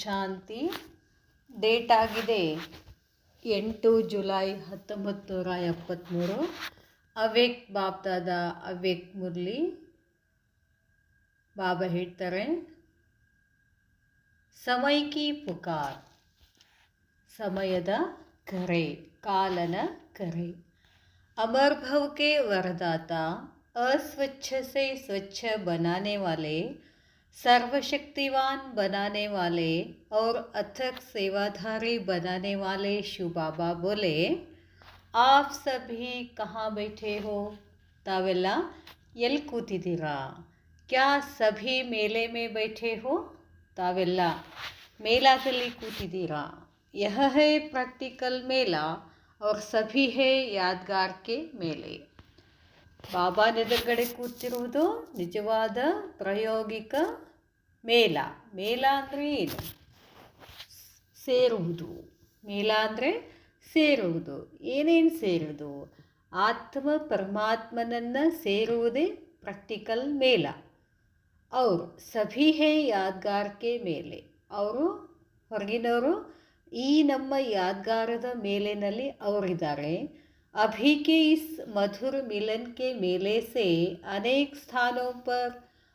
ಶಾಂತಿ. Date ಆಗಿದೆ 8 July 1973. Awake Bapdada awake Murali ಬಾಬಾ ಹೇಳ್ತಾರೆ, ಸಮಯ ಕಿ ಪುಕಾರ್, ಸಮಯದ ಕರೆ, ಕಾಲನ ಕರೆ. अमर भव के वरदाता, अस्वच्छ से स्वच्छ बनाने वाले, सर्वशक्तिवान बनाने वाले और अथक सेवाधारी बनाने वाले शिव बाबा बोले, आप सभी कहाँ बैठे हो? तावेಲ್ಲ ಎಲ್ಲಿ ಕೂತಿದ್ದೀರಾ? क्या सभी मेले में बैठे हो? तावेಲ್ಲ ಮೇಲಾದಲ್ಲಿ ಕೂತಿದ್ದೀರಾ? यह है प्रैक्टिकल मेला और सभी है यादगार के मेले. ಬಾಬಾ ಎದುರುಗಡೆ ಕೂತಿರುವುದು ನಿಜವಾದ ಪ್ರಾಯೋಗಿಕ ಮೇಳ. ಮೇಳ ಅಂದರೆ ಏನು? ಸೇರುವುದು. ಮೇಳ ಅಂದರೆ ಸೇರುವುದು. ಏನೇನು ಸೇರುವುದು? ಆತ್ಮ ಪರಮಾತ್ಮನನ್ನು ಸೇರುವುದೇ ಪ್ರಾಕ್ಟಿಕಲ್ ಮೇಳ. ಅವರು ಸಭಿ ಹೇ ಯಾದ್ಗಾರ್ ಕೆ ಮೇಲೆ, ಅವರು ಹೊರಗಿನವರು ಈ ನಮ್ಮ ಯಾದ್ಗಾರದ ಮೇಲಿನಲ್ಲಿ ಅವರಿದ್ದಾರೆ. अभी के इस मधुर मिलन के मेले से अनेक स्थानों पर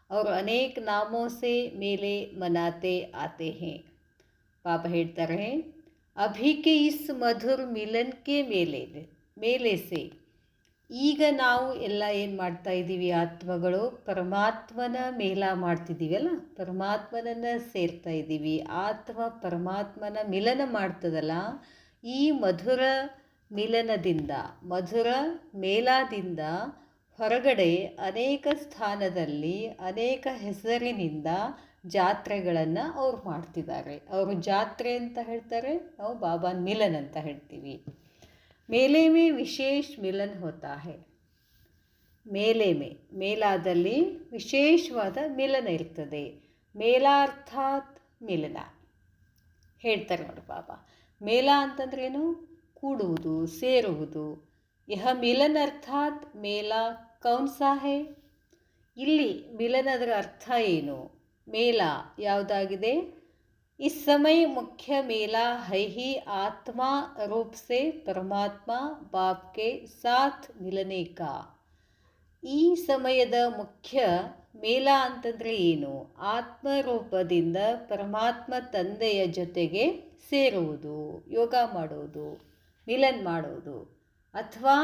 और अनेक नामों से मेले मनाते आते हैं. पापा ಹೇಳ್ತಾರೆ, अभी के इस मधुर मिलन के मेले से, ಈಗ ನಾವು ಎಲ್ಲ ಏನು ಮಾಡ್ತಾ ಇದ್ದೀವಿ? ಆತ್ಮಗಳು ಪರಮಾತ್ಮನ ಮೇಳ ಮಾಡ್ತಿದ್ದೀವಲ್ಲ, ಪರಮಾತ್ಮನನ್ನು ಸೇರ್ತಾ ಇದ್ದೀವಿ. ಆತ್ಮ ಪರಮಾತ್ಮನ ಮಿಲನ ಮಾಡ್ತದಲ್ಲ, ಈ ಮಧುರ ಮಿಲನದಿಂದ, ಮಧುರ ಮೇಳದಿಂದ ಹೊರಗಡೆ ಅನೇಕ ಸ್ಥಾನದಲ್ಲಿ ಅನೇಕ ಹೆಸರಿನಿಂದ ಜಾತ್ರೆಗಳನ್ನು ಅವ್ರು ಮಾಡ್ತಿದ್ದಾರೆ. ಅವರು ಜಾತ್ರೆ ಅಂತ ಹೇಳ್ತಾರೆ, ನಾವು ಬಾಬಾನ ಮಿಲನ್ ಅಂತ ಹೇಳ್ತೀವಿ. ಮೇಲೆ ಮೇ ವಿಶೇಷ ಮಿಲನ್ ಹೋತಾ ಹೈ. ಮೇಲಾದಲ್ಲಿ ವಿಶೇಷವಾದ ಮಿಲನ ಇರ್ತದೆ. ಮೇಳ ಅರ್ಥಾತ್ ಮಿಲನ ಹೇಳ್ತಾರೆ ನೋಡಿ ಬಾಬಾ. ಮೇಳ ಅಂತಂದ್ರೇನು? ಕೂಡುವುದು, ಸೇರುವುದು. ಯಹ ಮಿಲನ್ ಅರ್ಥಾತ್ ಮೇಳ ಕೌನ್ ಸಾ ಹೈ. ಇಲ್ಲಿ ಮಿಲನದರ ಅರ್ಥ ಏನು? ಮೇಳ ಯಾವುದಾಗಿದೆ? इस समय मुख्य मेला है ही आत्मा रूप से परमात्मा बाप के साथ मिलने का. ಈ ಸಮಯದ ಮುಖ್ಯ ಮೇಳ ಅಂತಂದರೆ ಏನು? ಆತ್ಮರೂಪದಿಂದ ಪರಮಾತ್ಮ ತಂದೆಯ ಜೊತೆಗೆ ಸೇರುವುದು, ಯೋಗ ಮಾಡುವುದು, ಮಿಲನ್ ಮಾಡುವುದು. ಅಥವಾ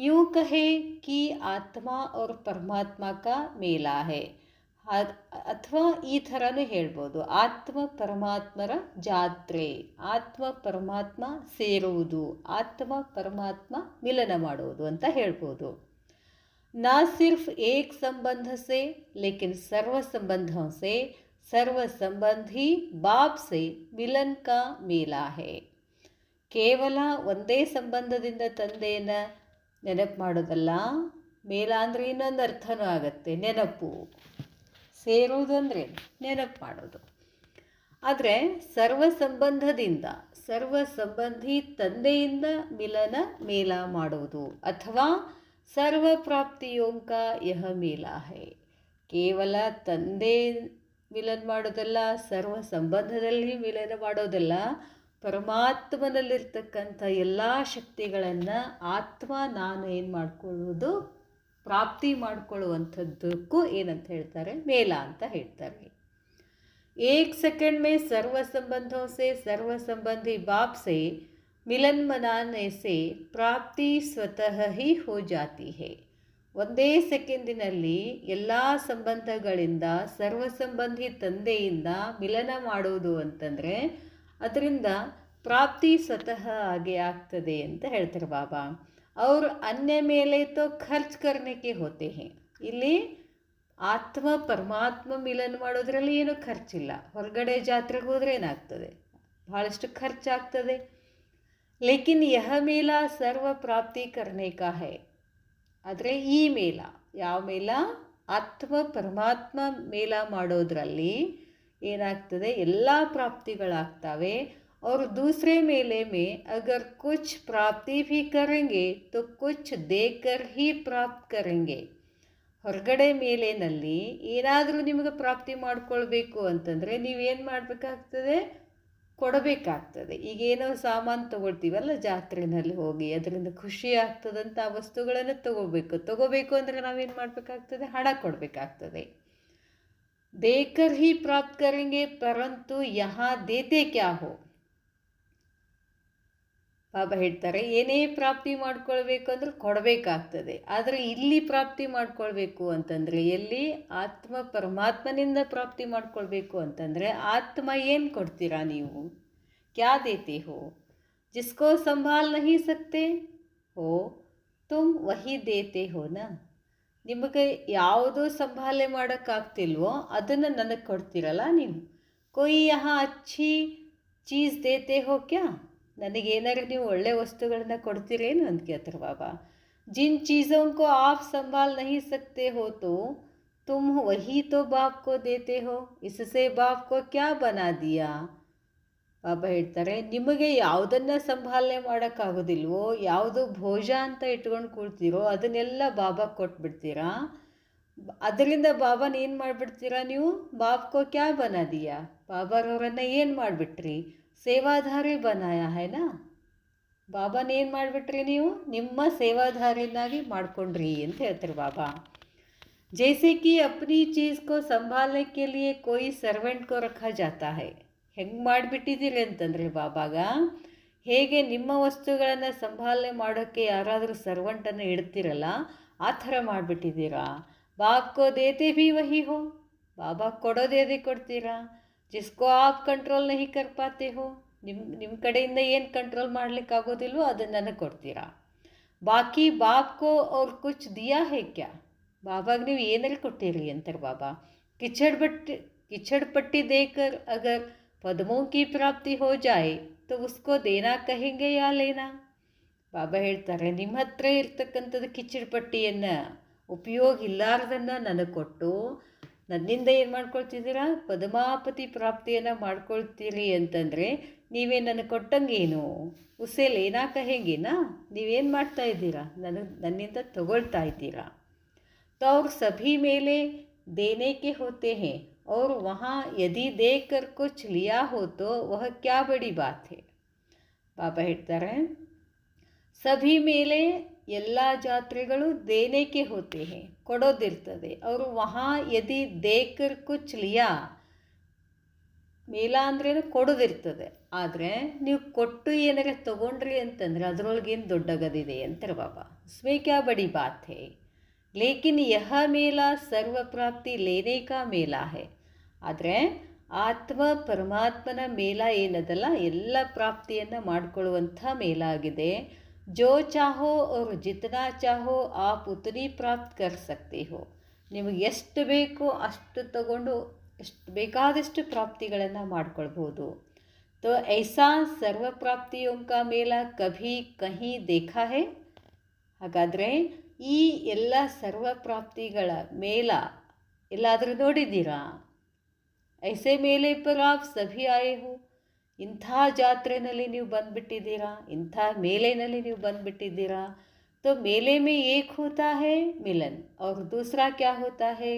ಯೂಂ ಕಹೆ ಕಿ ಆತ್ಮ और परमात्मा का मेला है. ಅಥವಾ ಈ ಥರನೂ ಹೇಳ್ಬೋದು, ಆತ್ಮ ಪರಮಾತ್ಮರ ಜಾತ್ರೆ, ಆತ್ಮ ಪರಮಾತ್ಮ ಸೇರುವುದು, ಆತ್ಮ ಪರಮಾತ್ಮ ಮಿಲನ ಮಾಡುವುದು ಅಂತ ಹೇಳ್ಬೋದು. ನಾ ಸಿರ್ಫ್ ಏಕ್ ಸಂಬಂಧ ಸೆ ಲೇಕಿನ್ ಸರ್ವ ಸಂಬಂಧೋं से सर्व संबंधी बाप से मिलन का मेला है. ಕೇವಲ ಒಂದೇ ಸಂಬಂಧದಿಂದ ತಂದೆಯನ್ನು ನೆನಪು ಮಾಡೋದಲ್ಲ. ಮೇಳ ಅಂದರೆ ಇನ್ನೊಂದು ಅರ್ಥನೂ ಆಗುತ್ತೆ, ನೆನಪು. ಸೇರುವುದು ಅಂದರೆ ನೆನಪು ಮಾಡೋದು. ಆದರೆ ಸರ್ವ ಸಂಬಂಧದಿಂದ, ಸರ್ವ ಸಂಬಂಧಿ ತಂದೆಯಿಂದ ಮಿಲನ ಮೇಳ ಮಾಡುವುದು. ಅಥವಾ ಸರ್ವ ಪ್ರಾಪ್ತಿಯೋಂಕ ಯಹ ಮೇಳ ಹೈ. ಕೇವಲ ತಂದೆ ಮಿಲನ ಮಾಡೋದಲ್ಲ, ಸರ್ವ ಸಂಬಂಧದಲ್ಲಿ ಮಿಲನ ಮಾಡೋದಲ್ಲ. ಪರಮಾತ್ಮನಲ್ಲಿರ್ತಕ್ಕಂಥ ಎಲ್ಲ ಶಕ್ತಿಗಳನ್ನು ಆತ್ಮ ನಾನು ಏನು ಮಾಡಿಕೊಳ್ಳುವುದು, ಪ್ರಾಪ್ತಿ ಮಾಡಿಕೊಳ್ಳುವಂಥದ್ದಕ್ಕೂ ಏನಂತ ಹೇಳ್ತಾರೆ? ಮೇಳ ಅಂತ ಹೇಳ್ತಾರೆ. ಏಕ್ ಸೆಕೆಂಡ್ ಮೇ ಸರ್ವ ಸಂಬಂಧೋं से सर्व संबंधी बाप से मिलन मनाने से प्राप्ति स्वतः ही हो जाती है. ಒಂದೇ ಸೆಕೆಂಡಿನಲ್ಲಿ ಎಲ್ಲ ಸಂಬಂಧಗಳಿಂದ ಸರ್ವ ಸಂಬಂಧಿ ತಂದೆಯಿಂದ ಮಿಲನ ಮಾಡೋದು ಅಂತಂದರೆ ಅದರಿಂದ ಪ್ರಾಪ್ತಿ ಸ್ವತಃ ಹಾಗೆ ಆಗ್ತದೆ ಅಂತ ಹೇಳ್ತಾರೆ ಬಾಬಾ. और अन्य मेले तो खर्च करने के होते हैं. ಇಲ್ಲಿ ಆತ್ಮ ಪರಮಾತ್ಮ ಮಿಲನ ಮಾಡೋದ್ರಲ್ಲಿ ಏನೂ ಖರ್ಚಿಲ್ಲ. ಹೊರಗಡೆ ಜಾತ್ರೆಗೆ ಹೋದರೆ ಏನಾಗ್ತದೆ? ಭಾಳಷ್ಟು ಖರ್ಚಾಗ್ತದೆ. ಲೇಕಿನ್ ಯಹ ಮೇಲ ಸರ್ವ ಪ್ರಾಪ್ತಿ ಕರ್ನೆ ಕಾ ಹೈ. ಆದರೆ ಈ ಮೇಳ, ಯಾವ ಮೇಳ? ಆತ್ಮ ಪರಮಾತ್ಮ ಮೇಳ ಮಾಡೋದ್ರಲ್ಲಿ ಏನಾಗ್ತದೆ? ಎಲ್ಲ ಪ್ರಾಪ್ತಿಗಳಾಗ್ತವೆ. और दूसरे मेले में अगर कुछ प्राप्ति भी करेंगे तो कुछ देकर ही प्राप्त करेंगे. ಹೊರಗಡೆ ಮೇಲೇನಲ್ಲಿ ಏನಾದರೂ ನಿಮಗೆ ಪ್ರಾಪ್ತಿ ಮಾಡ್ಕೊಳ್ಬೇಕು ಅಂತಂದರೆ ನೀವೇನು ಮಾಡಬೇಕಾಗ್ತದೆ, ಕೊಡಬೇಕಾಗ್ತದೆ. ಈಗೇನೋ ಸಾಮಾನು ತೊಗೊಳ್ತೀವಲ್ಲ ಜಾತ್ರೆಯಲ್ಲಿ ಹೋಗಿ, ಅದರಿಂದ ಖುಷಿ ಆಗ್ತದಂತ ಆ ವಸ್ತುಗಳನ್ನು ತಗೋಬೇಕು ಅಂದರೆ ನಾವೇನು ಮಾಡಬೇಕಾಗ್ತದೆ, ಹಣ ಕೊಡಬೇಕಾಗ್ತದೆ. ದೇಕರ್ ಹಿ ಪ್ರಾಪ್ತ ಕರೆಂಗೆ ಪರಂತು ಯಹಾ ದೇತೆ ಕ್ಯಾ ಹೋ. ಬಾಬಾ ಹೇಳ್ತಾರೆ, ಏನೇ ಪ್ರಾಪ್ತಿ ಮಾಡ್ಕೊಳ್ಬೇಕು ಅಂದ್ರೆ ಕೊಡಬೇಕಾಗ್ತದೆ. ಆದರೆ ಇಲ್ಲಿ ಪ್ರಾಪ್ತಿ ಮಾಡ್ಕೊಳ್ಬೇಕು ಅಂತಂದರೆ ಎಲ್ಲಿ, ಆತ್ಮ ಪರಮಾತ್ಮನಿಂದ ಪ್ರಾಪ್ತಿ ಮಾಡ್ಕೊಳ್ಬೇಕು ಅಂತಂದರೆ ಆತ್ಮ ಏನು ಕೊಡ್ತೀರಾ ನೀವು, ಕ್ಯಾ ದೇತೆ ಹೋ. ಜಿಸ್ಕೋ ಸಂಭಾಲ್ ನಹಿ ಸಕ್ತೆ ಹೋ ತುಮ್ ವಹಿ ದೇತೆ ಹೋನಾ. ನಿಮಗೆ ಯಾವುದೋ ಸಂಭಾಲನೆ ಮಾಡೋಕ್ಕಾಗ್ತಿಲ್ವೋ ಅದನ್ನು ನನಗೆ ಕೊಡ್ತೀರಲ್ಲ ನೀವು. ಕೊಯ್ ಯಹಾ ಅಚ್ಚಿ ಚೀಸ್ ದೇತೆ ಹೋ ಕ್ಯಾ. ನನಗೇನಾದ್ರು ನೀವು ಒಳ್ಳೆ ವಸ್ತುಗಳನ್ನ ಕೊಡ್ತೀರೇನು ಅಂತ ಕೇಳ್ತಾರೆ ಬಾಬಾ. जिन चीज़ों को आप संभाल नहीं सकते हो तो तुम वही तो बाप को देते हो, इससे बाप को क्या बना दिया. ಬಾಬಾ ಹೇಳ್ತಾರೆ, ನಿಮಗೆ ಯಾವುದನ್ನು ಸಂಭಾಲನೆ ಮಾಡೋಕ್ಕಾಗೋದಿಲ್ವೋ, ಯಾವುದು ಭೋಜ ಅಂತ ಇಟ್ಕೊಂಡು ಕೂಳ್ತೀರೋ ಅದನ್ನೆಲ್ಲ ಬಾಬಾ ಕೊಟ್ಬಿಡ್ತೀರಾ. ಅದರಿಂದ ಬಾಬಾನ ಏನು ಮಾಡಿಬಿಡ್ತೀರಾ ನೀವು, ಬಾಪ್ಕೋ ಕ್ಯಾ ಬನಾ ದಿಯಾ. ಬಾಬಾರವರನ್ನು ಏನು ಮಾಡಿಬಿಟ್ರಿ, ಸೇವಾಧಾರಿ ಬನಾಯ ಹೇನಾ. ಬಾಬಾನ ಏನು ಮಾಡಿಬಿಟ್ರಿ ನೀವು, ನಿಮ್ಮ ಸೇವಾಧಾರಿನಾಗಿ ಮಾಡಿಕೊಂಡ್ರಿ ಅಂತ ಹೇಳ್ತಾರೆ ಬಾಬಾ. ಜೈಸೆ ಕಿ ಅಪ್ನಿ ಚೀಸ್ ಕೋ ಸಂಭಾಲನೆ ಕೆ ಲಿಯೆ ಕೋಯಿ ಸರ್ವೆಂಟ್ ಕೋ ರಖಾ ಜಾತಾ ಹೈ. ಹೆಂಗೆ ಮಾಡಿಬಿಟ್ಟಿದ್ದೀರಿ ಅಂತಂದರೆ ಬಾಬಾಗ, ಹೇಗೆ ನಿಮ್ಮ ವಸ್ತುಗಳನ್ನು ಸಂಭಾಲನೆ ಮಾಡೋಕ್ಕೆ ಯಾರಾದರೂ ಸರ್ವೆಂಟನ್ನು ಇಡ್ತೀರಲ್ಲ ಆ ಥರ ಮಾಡಿಬಿಟ್ಟಿದ್ದೀರಾ. ಬಾಪ್ಕೋ ದೇತೆ ಭೀ ವಹಿ ಹೋ. ಬಾಬಾ ಕೊಡೋದೇ ಕೊಡ್ತೀರಾ. ಜಿಸ್ಕೋ ಆಪ್ ಕಂಟ್ರೋಲ್ ನಹಿ ಕರ್ ಪಾತೆ ಹೋ. ನಿಮ್ಮ ಕಡೆಯಿಂದ ಏನು ಕಂಟ್ರೋಲ್ ಮಾಡಲಿಕ್ಕಾಗೋದಿಲ್ವೋ ಅದನ್ನು ನನಗೆ ಕೊಡ್ತೀರಾ. ಬಾಕಿ ಬಾಪ್ಕೋ ಅವ್ರು ಕುಚ್ ದಿಯಾ ಹೇ ಕ್ಯಾ. ಬಾಬಾಗೆ ನೀವು ಏನಾರು ಕೊಟ್ಟಿರಿ ಅಂತಾರೆ ಬಾಬಾ. ಕಿಚಡ್ ಪಟ್ಟಿ ದೇಕರ್ ಅಗರ್ ಪದ್ಮೋं की ಪ್ರಾಪ್ತಿ ಹೋ ಜಾಯೆ ತೋ ಉಸ್ಕೋ ದೇನಾ ಕಹೆಂಗೆ ಯಾ ಲೇನಾ. ಬಾಬಾ ಹೇಳ್ತಾರೆ, ನಿಮ್ಮ ಹತ್ರ ಇರ್ತಕ್ಕಂಥದ್ದು ಕಿಚಡ್ ಪಟ್ಟಿಯನ್ನು, ಉಪಯೋಗ ಇಲ್ಲಾರ್ದನ್ನು ನನಗೆ ಕೊಟ್ಟು ನನ್ನಿಂದ ಏನು ಮಾಡ್ಕೊಳ್ತಿದ್ದೀರಾ, ಪದ್ಮಾಪತಿ ಪ್ರಾಪ್ತಿಯನ್ನು ಮಾಡ್ಕೊಳ್ತೀರಿ ಅಂತಂದರೆ ನೀವೇ ನನಗೆ ಕೊಟ್ಟಂಗೇನು, ಉಸೆ ಲೇನಾ ಕಹೆಂಗೆನಾ. ನೀವೇನು ಮಾಡ್ತಾ ಇದ್ದೀರಾ, ನನ್ನಿಂದ ತಗೊಳ್ತಾ ಇದ್ದೀರಾ. तो और सभी मेले देने के होते हैं और वहाँ यदि देकर कुछ लिया हो तो वह क्या बड़ी बात है. ಬಾಬಾ ಹೇಳ್ತಾರೆ, ಸಭಿ ಮೇಲೆ ಎಲ್ಲ ಜಾತ್ರೆಗಳು ದೇನೇಕೆ ಹೋತೆ ಹೇ, ಕೊಡೋದಿರ್ತದೆ. ಅವರು ವಹಾ ಯದಿ ದೇಕರ್ ಕುಚ್ ಲಿಯಾ, ಮೇಲ ಅಂದ್ರೇನು ಕೊಡೋದಿರ್ತದೆ. ಆದರೆ ನೀವು ಕೊಟ್ಟು ಏನಾರ ತೊಗೊಂಡ್ರಿ ಅಂತಂದರೆ ಅದರೊಳಗೇನು ದೊಡ್ಡಗದಿದೆ ಅಂತಾರೆ ಬಾಬಾ. ಸ್ಮೇ ಕ್ಯಾ ಬಡಿ ಬಾತ್ ಹೇ. ಲೇಕಿನ್ ಯಹ ಮೇಲ ಸರ್ವ ಪ್ರಾಪ್ತಿ ಲೇನೆ ಕಾ ಮೇಲ ಹೇ. ಆದರೆ ಆತ್ಮ ಪರಮಾತ್ಮನ ಮೇಲ ಏನದಲ್ಲ, ಎಲ್ಲ ಪ್ರಾಪ್ತಿಯನ್ನು ಮಾಡಿಕೊಳ್ಳುವಂಥ ಮೇಲ ಆಗಿದೆ. ಜೋ ಚಾಹೋ ಅವ್ರು ಜಿತನಾ ಚಾಹೋ ಆಪ್ ಉತನಿ ಪ್ರಾಪ್ತ ಕರ್ ಸಕ್ತೆ ಹೋ. ನಿಮಗೆ ಎಷ್ಟು ಬೇಕೋ ಅಷ್ಟು ತಗೊಂಡು ಎಷ್ಟು ಬೇಕಾದಷ್ಟು ಪ್ರಾಪ್ತಿಗಳನ್ನು ಮಾಡ್ಕೊಳ್ಬೋದು. ತೋ ಐಸಾ ಸರ್ವ ಪ್ರಾಪ್ತಿಯೋ ಕಾ ಮೇಲ ಕಭಿ ಕಹಿ ದೇಖಾ ಹೇ. ಹಾಗಾದರೆ ಈ ಎಲ್ಲ ಸರ್ವ ಪ್ರಾಪ್ತಿಗಳ ಮೇಲ ಎಲ್ಲಾದರೂ ನೋಡಿದ್ದೀರಾ. ಐಸೆ ಮೇಲೆ ಪರ್ ಆಪ್ ಸಭಿ ಆಯೆ ಹೋ. ಇಂಥ ಜಾತ್ರೆಯಲ್ಲಿ ನೀವು ಬಂದುಬಿಟ್ಟಿದ್ದೀರಾ, ಇಂಥ ಮೇಲೆನಲ್ಲಿ ನೀವು ಬಂದುಬಿಟ್ಟಿದ್ದೀರಾ. तो मेले में एक होता है मिलन और दूसरा क्या होता है.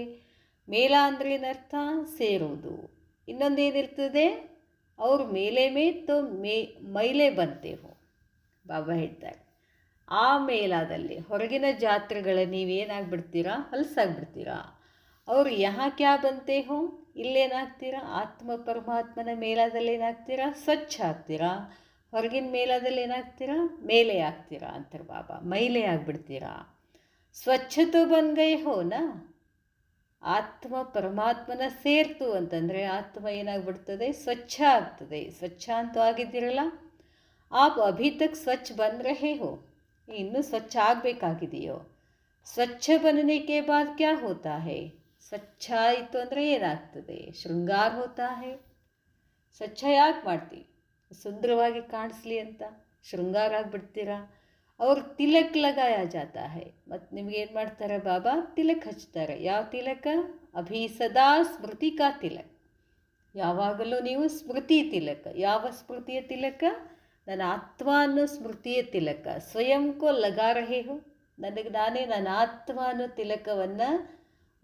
ಮೇಳ ಅಂದರೆ ಏನರ್ಥ, ಸೇರೋದು. ಇನ್ನೊಂದೇನಿರ್ತದೆ, ಅವ್ರ ಮೇಲೆ ತೋ ಮೈಲೆ ಬಂತೆ ಹೋ. ಬಾಬಾ ಹೇಳ್ತಾರೆ, ಆ ಮೇಳದಲ್ಲಿ ಹೊರಗಿನ ಜಾತ್ರೆಗಳ ನೀವೇನಾಗ್ಬಿಡ್ತೀರಾ, ಹೊಲಸಾಗ್ಬಿಡ್ತೀರಾ. ಅವರು ಯಹಾ ಕ್ಯಾ ಬಂತೆ ಹೋ, ಇಲ್ಲೇನಾಗ್ತೀರಾ, ಆತ್ಮ ಪರಮಾತ್ಮನ ಮೇಳದಲ್ಲಿ ಏನಾಗ್ತೀರಾ, ಸ್ವಚ್ಛ ಆಗ್ತೀರಾ. ಹೊರಗಿನ ಮೇಳದಲ್ಲಿ ಏನಾಗ್ತೀರಾ, ಮೇಲೆ ಆಗ್ತೀರಾ ಅಂತಾರೆ ಬಾಬಾ. ಮೈಲೆ ಆಗಿಬಿಡ್ತೀರಾ. ಸ್ವಚ್ಛತೋ ಬನ್ ಗೈ ಹೋನಾ. ಆತ್ಮ ಪರಮಾತ್ಮನ ಸೇರ್ತು ಅಂತಂದರೆ ಆತ್ಮ ಏನಾಗ್ಬಿಡ್ತದೆ, ಸ್ವಚ್ಛ ಆಗ್ತದೆ. ಸ್ವಚ್ಛ ಅಂತೂ ಆಗಿದ್ದೀರಲ್ಲ. ಆಪ್ ಅಭಿ ತಕ್ ಸ್ವಚ್ಛ ಬನ್ ರಹೆ ಹೋ. ಇನ್ನೂ ಸ್ವಚ್ಛ ಆಗಬೇಕಾಗಿದೆಯೋ. ಸ್ವಚ್ಛ ಬನ್ನೆ ಕೆ ಬಾದ್ ಕ್ಯಾ ಹೋತಾ ಹೇ. ಸ್ವಚ್ಛ ಆಯಿತು ಅಂದರೆ ಏನಾಗ್ತದೆ, ಶೃಂಗಾರ ಹೋತಾ ಹೇ. ಸ್ವಚ್ಛ ಯಾಕೆ ಮಾಡ್ತೀವಿ, ಸುಂದರವಾಗಿ ಕಾಣಿಸ್ಲಿ ಅಂತ ಶೃಂಗಾರ ಆಗಿಬಿಡ್ತೀರಾ. ಅವ್ರು ತಿಲಕ್ ಲಗಾಯ ಜಾತಾ ಹೈ. ಮತ್ತು ನಿಮಗೇನು ಮಾಡ್ತಾರೆ ಬಾಬಾ, ತಿಲಕ್ ಹಚ್ತಾರೆ. ಯಾವ ತಿಲಕ, ಅಭಿ ಸದಾ ಸ್ಮೃತಿ ಕಾ ತಿಲಕ್. ಯಾವಾಗಲೂ ನೀವು ಸ್ಮೃತಿ ತಿಲಕ. ಯಾವ ಸ್ಮೃತಿಯ ತಿಲಕ, ನನ್ನ ಆತ್ಮ ಅನ್ನೋ ಸ್ಮೃತಿಯ ತಿಲಕ. ಸ್ವಯಂ ಕೋ ಲಗಾ ರಹೆ ಹೋ. ನನಗೆ ನಾನೇ ನನ್ನ ಆತ್ಮ ಅನ್ನೋ ತಿಲಕವನ್ನು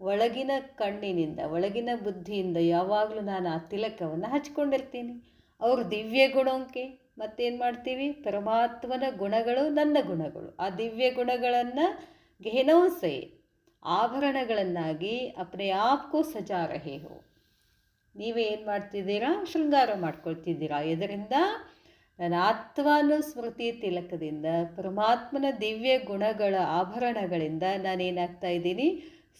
ಒಳಗಿನ ಕಣ್ಣಿನಿಂದ ಒಳಗಿನ ಬುದ್ಧಿಯಿಂದ ಯಾವಾಗಲೂ ನಾನು ಆ ತಿಲಕವನ್ನು ಹಚ್ಕೊಂಡಿರ್ತೀನಿ. ಅವರು ದಿವ್ಯ ಗುಣಕ್ಕೆ ಮತ್ತೇನು ಮಾಡ್ತೀವಿ, ಪರಮಾತ್ಮನ ಗುಣಗಳು ನನ್ನ ಗುಣಗಳು, ಆ ದಿವ್ಯ ಗುಣಗಳನ್ನು ಗೆಹನೋಸೆ ಆಭರಣಗಳನ್ನಾಗಿ ಅಪ್ನೆ ಆಪ್ಕೋ ಸಜಾ ರಹೆ ಹೋ. ನೀವೇ ಏನು ಮಾಡ್ತಿದ್ದೀರಾ, ಶೃಂಗಾರ ಮಾಡ್ಕೊಳ್ತಿದ್ದೀರಾ. ಇದರಿಂದ ನನ್ನ ಆತ್ಮನ ಸ್ಮೃತಿ ತಿಲಕದಿಂದ ಪರಮಾತ್ಮನ ದಿವ್ಯ ಗುಣಗಳ ಆಭರಣಗಳಿಂದ ನಾನೇನಾಗ್ತಾ ಇದ್ದೀನಿ,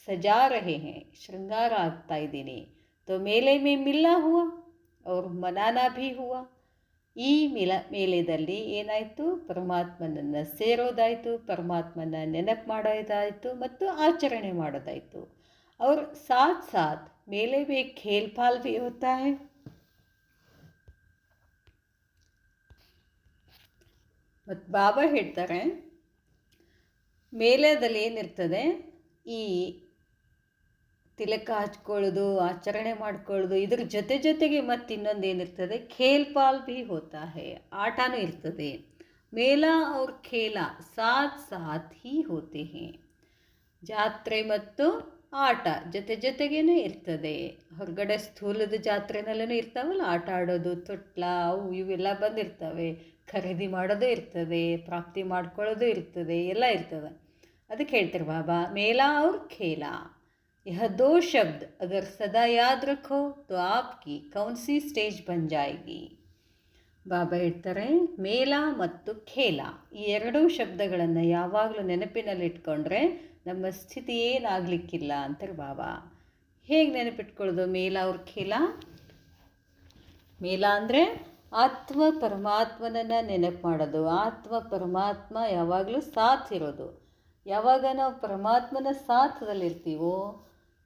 ಸಜಾ ರಹೆ ಹೇ, ಶೃಂಗಾರ ಆಗ್ತಾ ಇದ್ದೀನಿ. ತೋ ಮೇಲೆ ಮೇ ಮಿಲ್ಲಾ ಹುವಾ ಅವ್ರ ಮನಾನಾ ಭೀ ಹುವಾ. ಈ ಮೇಲೆದಲ್ಲಿ ಏನಾಯಿತು, ಪರಮಾತ್ಮನನ್ನು ಸೇರೋದಾಯಿತು, ಪರಮಾತ್ಮನ ನೆನಪು ಮಾಡೋದಾಯಿತು ಮತ್ತು ಆಚರಣೆ ಮಾಡೋದಾಯಿತು. और साथ साथ मेले में खेल फाल भी होता है. ಮತ್ತು ಬಾಬಾ ಹೇಳ್ತಾರೆ, ಮೇಳದಲ್ಲಿ ಏನಿರ್ತದೆ, ಈ ತಿಲಕ ಹಚ್ಕೊಳ್ಳೋದು, ಆಚರಣೆ ಮಾಡ್ಕೊಳ್ಳೋದು, ಇದ್ರ ಜೊತೆಗೆ ಮತ್ತು ಇನ್ನೊಂದು ಏನಿರ್ತದೆ, ಖೇಲ್ ಪಾಲ್ ಭೀ ಹೋತಾ ಹೇ, ಆಟನೂ ಇರ್ತದೆ. ಮೇಳ ಅವ್ರ ಖೇಲ ಸಾಥ್ ಸಾಥ್ ಹೀ ಹೋತೆ ಹೇ. ಜಾತ್ರೆ ಮತ್ತು ಆಟ ಜೊತೆಗೇನೆ ಇರ್ತದೆ. ಹೊರಗಡೆ ಸ್ಥೂಲದ ಜಾತ್ರೆನಲ್ಲೂ ಇರ್ತಾವಲ್ಲ, ಆಟ ಆಡೋದು, ತೊಟ್ಲ ಅವು ಇವೆಲ್ಲ ಬಂದಿರ್ತವೆ. ಖರೀದಿ ಮಾಡೋದು ಇರ್ತದೆ, ಪ್ರಾಪ್ತಿ ಮಾಡ್ಕೊಳ್ಳೋದು ಇರ್ತದೆ, ಎಲ್ಲ ಇರ್ತದೆ. ಅದಕ್ಕೆ ಹೇಳ್ತಾರೆ ಬಾಬಾ, ಮೇಲಾ ಅವ್ರ ಖೇಲಾ, यह दो शब्द अगर सदा याद रखो तो आपकी कौन सी स्टेज बन जाएगी. ಬಾಬಾ ಹೇಳ್ತಾರೆ, ಮೇಳ ಮತ್ತು ಖೇಲ ಈ ಎರಡೂ ಶಬ್ದಗಳನ್ನು ಯಾವಾಗಲೂ ನೆನಪಿನಲ್ಲಿಟ್ಕೊಂಡ್ರೆ ನಮ್ಮ ಸ್ಥಿತಿ ಏನಾಗಲಿಕ್ಕಿಲ್ಲ ಅಂತಾರೆ ಬಾಬಾ. ಹೇಗೆ ನೆನಪಿಟ್ಕೊಳ್ಳೋದು ಮೇಳ ಅವ್ರ ಖೇಲ? ಮೇಳ ಅಂದರೆ ಆತ್ಮ ಪರಮಾತ್ಮನನ್ನು ನೆನಪು ಮಾಡೋದು. ಆತ್ಮ ಪರಮಾತ್ಮ ಯಾವಾಗಲೂ ಸಾಥ್ ಇರೋದು. ಯಾವಾಗ ನಾವು ಪರಮಾತ್ಮನ ಸಾಥದಲ್ಲಿರ್ತೀವೋ,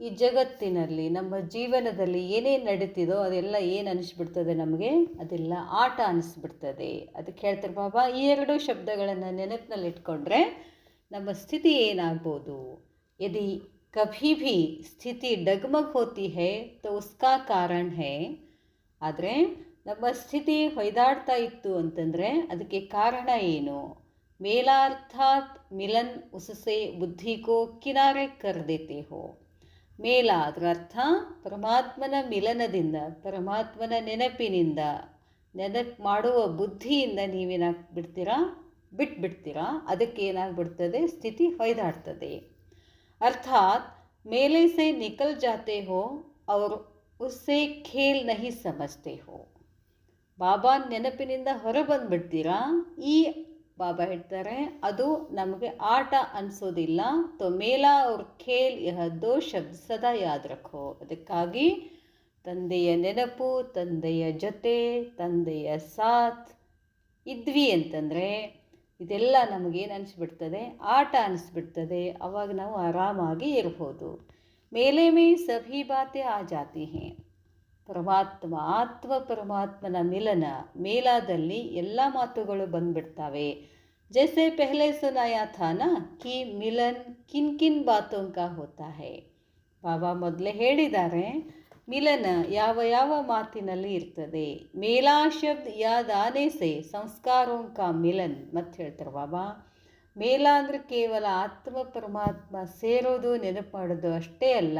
ಈ ಜಗತ್ತಿನಲ್ಲಿ ನಮ್ಮ ಜೀವನದಲ್ಲಿ ಏನೇನು ನಡೀತಿದೋ ಅದೆಲ್ಲ ಏನು ಅನಿಸ್ಬಿಡ್ತದೆ ನಮಗೆ, ಅದೆಲ್ಲ ಆಟ ಅನಿಸ್ಬಿಡ್ತದೆ. ಅದಕ್ಕೆ ಹೇಳ್ತಾರೆ ಬಾಬಾ, ಈ ಎರಡೂ ಶಬ್ದಗಳನ್ನು ನೆನಪಿನಲ್ಲಿಟ್ಕೊಂಡ್ರೆ ನಮ್ಮ ಸ್ಥಿತಿ ಏನಾಗ್ಬೋದು. ಯದಿ ಕಭಿ ಭಿ ಸ್ಥಿತಿ ಡಗಮಗ್ ಹೋತಿ ಹೇ ತೋ ಉಸ್ಕಾ ಕಾರಣ ಹೇ. ಆದರೆ ನಮ್ಮ ಸ್ಥಿತಿ ಹೊಯ್ದಾಡ್ತಾ ಇತ್ತು ಅಂತಂದರೆ ಅದಕ್ಕೆ ಕಾರಣ ಏನು? ಮೇಲಾ ಅರ್ಥಾತ್ ಮಿಲನ್ ಉಸಸೆ ಬುದ್ಧಿ ಕೋ ಕಿನಾರೆ ಕರ್ ದೇತೆ ಹೋ. ಮೇಲ ಅದರ ಅರ್ಥ ಪರಮಾತ್ಮನ ಮಿಲನದಿಂದ, ಪರಮಾತ್ಮನ ನೆನಪಿನಿಂದ, ನೆನಪು ಮಾಡುವ ಬುದ್ಧಿಯಿಂದ ನೀವೇನಾಗ್ಬಿಡ್ತೀರಾ, ಬಿಟ್ಬಿಡ್ತೀರಾ. ಅದಕ್ಕೆ ಏನಾಗ್ಬಿಡ್ತದೆ, ಸ್ಥಿತಿ ಹೊಯ್ದಾಡ್ತದೆ. ಅರ್ಥಾತ್ ಮೇಲೆ ಸೆ ನಿಕಲ್ ಜಾತೆ ಹೋ ಅವರು ಉಸ್ಸೆ ಖೇಲ್ ನಹಿ ಸಮಜ್ತೆ ಹೋ. ಬಾಬಾ ನೆನಪಿನಿಂದ ಹೊರ ಬಂದುಬಿಡ್ತೀರಾ. ಈ ಬಾಬಾ ಹೇಳ್ತಾರೆ, ಅದು ನಮಗೆ ಆಟ ಅನಿಸೋದಿಲ್ಲ. ತೋ ಮೇಲ ಅವ್ರ ಖೇಲ್ ಯಹ ದೋ ಶಬ್ದ ಸದಾ ಯಾದ್ ರಖೋ. ಅದಕ್ಕಾಗಿ ತಂದೆಯ ನೆನಪು, ತಂದೆಯ ಜೊತೆ, ತಂದೆಯ ಸಾಥ್ ಇದ್ವಿ ಅಂತಂದರೆ ಇದೆಲ್ಲ ನಮಗೇನು ಅನಿಸ್ಬಿಡ್ತದೆ, ಆಟ ಅನಿಸ್ಬಿಡ್ತದೆ. ಅವಾಗ ನಾವು ಆರಾಮಾಗಿ ಇರ್ಬೋದು. ಮೇಲೆ ಮೇ ಸಭಿ ಬಾತೆ ಆ ಜಾತಿ ಹೇ. ಪರಮಾತ್ಮ ಆತ್ಮ ಪರಮಾತ್ಮನ ಮಿಲನ ಮೇಲಾದಲ್ಲಿ ಎಲ್ಲ ಮಾತುಗಳು ಬಂದ್ಬಿಡ್ತವೆ. ಜೈಸೆ ಪೆಹಲೆ ಸುನಾಯಾ ಥಾ ನಾ ಕಿ ಮಿಲನ್ ಕಿನ್ ಕಿನ್ ಬಾತೋಂ ಕಾ ಹೋತಾ ಹೇ. ಬಾಬಾ ಮೊದಲೇ ಹೇಳಿದ್ದಾರೆ, ಮಿಲನ ಯಾವ ಯಾವ ಮಾತಿನಲ್ಲಿ ಇರ್ತದೆ. ಮೇಲಾ ಶಬ್ದ ಯಾದ್ ಆನೆ ಸೆ ಸಂಸ್ಕಾರೋಂ ಕಾ ಮಿಲನ್. ಮತ್ತೆ ಹೇಳ್ತಾರೆ ಬಾಬಾ, ಮೇಲ ಅಂದರೆ ಕೇವಲ ಆತ್ಮ ಪರಮಾತ್ಮ ಸೇರೋದು, ನೆನಪು ಮಾಡೋದು ಅಷ್ಟೇ ಅಲ್ಲ.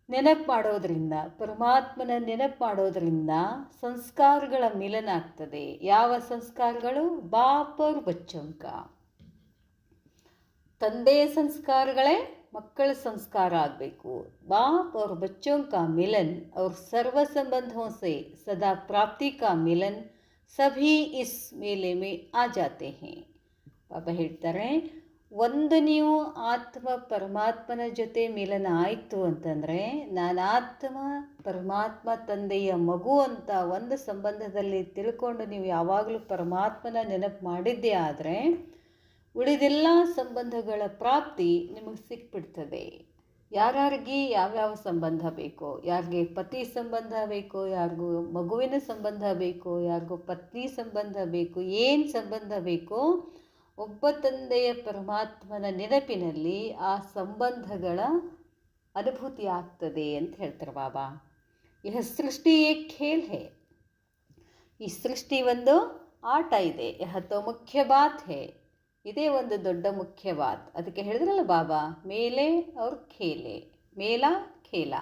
ನೆನಪು ಮಾಡೋದ್ರಿಂದ, ಪರಮಾತ್ಮನ ನೆನಪು ಮಾಡೋದ್ರಿಂದ ಸಂಸ್ಕಾರಗಳ ಮಿಲನ ಆಗ್ತದೆ. ಯಾವ ಸಂಸ್ಕಾರಗಳು? ಬಾಪ್ ಅವ್ರ ಬಚ್ಚೋಂಕ. ತಂದೆಯ ಸಂಸ್ಕಾರಗಳೇ ಮಕ್ಕಳ ಸಂಸ್ಕಾರ ಆಗಬೇಕು. ಬಾಪ್ ಅವ್ರ ಬಚ್ಚೋಂಕ ಮಿಲನ್ और सर्व संबंधों से सदा प्राप्ति का मिलन सभी इस मेले में आ जाते हैं. ಬಾಬಾ ಹೇಳ್ತಾರೆ, ಒಂದು ನೀವು ಆತ್ಮ ಪರಮಾತ್ಮನ ಜೊತೆ ಮಿಲನ ಆಯಿತು ಅಂತಂದರೆ, ನಾನು ಆತ್ಮ ಪರಮಾತ್ಮ ತಂದೆಯ ಮಗು ಅಂತ ಒಂದು ಸಂಬಂಧದಲ್ಲಿ ತಿಳ್ಕೊಂಡು ನೀವು ಯಾವಾಗಲೂ ಪರಮಾತ್ಮನ ನೆನಪು ಮಾಡಿದ್ದೇ ಆದರೆ ಉಳಿದೆಲ್ಲ ಸಂಬಂಧಗಳ ಪ್ರಾಪ್ತಿ ನಿಮಗೆ ಸಿಕ್ಬಿಡ್ತದೆ. ಯಾರ್ಯಾರಿಗೆ ಯಾವ್ಯಾವ ಸಂಬಂಧ ಬೇಕೋ, ಯಾರಿಗೆ ಪತಿ ಸಂಬಂಧ ಬೇಕೋ, ಯಾರಿಗೂ ಮಗುವಿನ ಸಂಬಂಧ ಬೇಕೋ, ಯಾರಿಗೂ ಪತ್ನಿ ಸಂಬಂಧ ಬೇಕು, ಏನು ಸಂಬಂಧ ಬೇಕೋ, ಒಬ್ಬ ತಂದೆಯ ಪರಮಾತ್ಮನ ನೆನಪಿನಲ್ಲಿ ಆ ಸಂಬಂಧಗಳ ಅನುಭೂತಿ ಆಗ್ತದೆ ಅಂತ ಹೇಳ್ತಾರೆ ಬಾಬಾ. ಈ ಸೃಷ್ಟಿ ಏಕ್ ಖೇಲ್ ಹೇ. ಈ ಸೃಷ್ಟಿ ಒಂದು ಆಟ ಇದೆ. ಯಹ ತೋ ಮುಖ್ಯ ಬಾತ್ ಹೇ. ಇದೇ ಒಂದು ದೊಡ್ಡ ಮುಖ್ಯವಾದ. ಅದಕ್ಕೆ ಹೇಳಿದ್ರಲ್ಲ ಬಾಬಾ, ಮೇಲೆ ಅವ್ರ ಖೇಲೆ, ಮೇಲ खेला,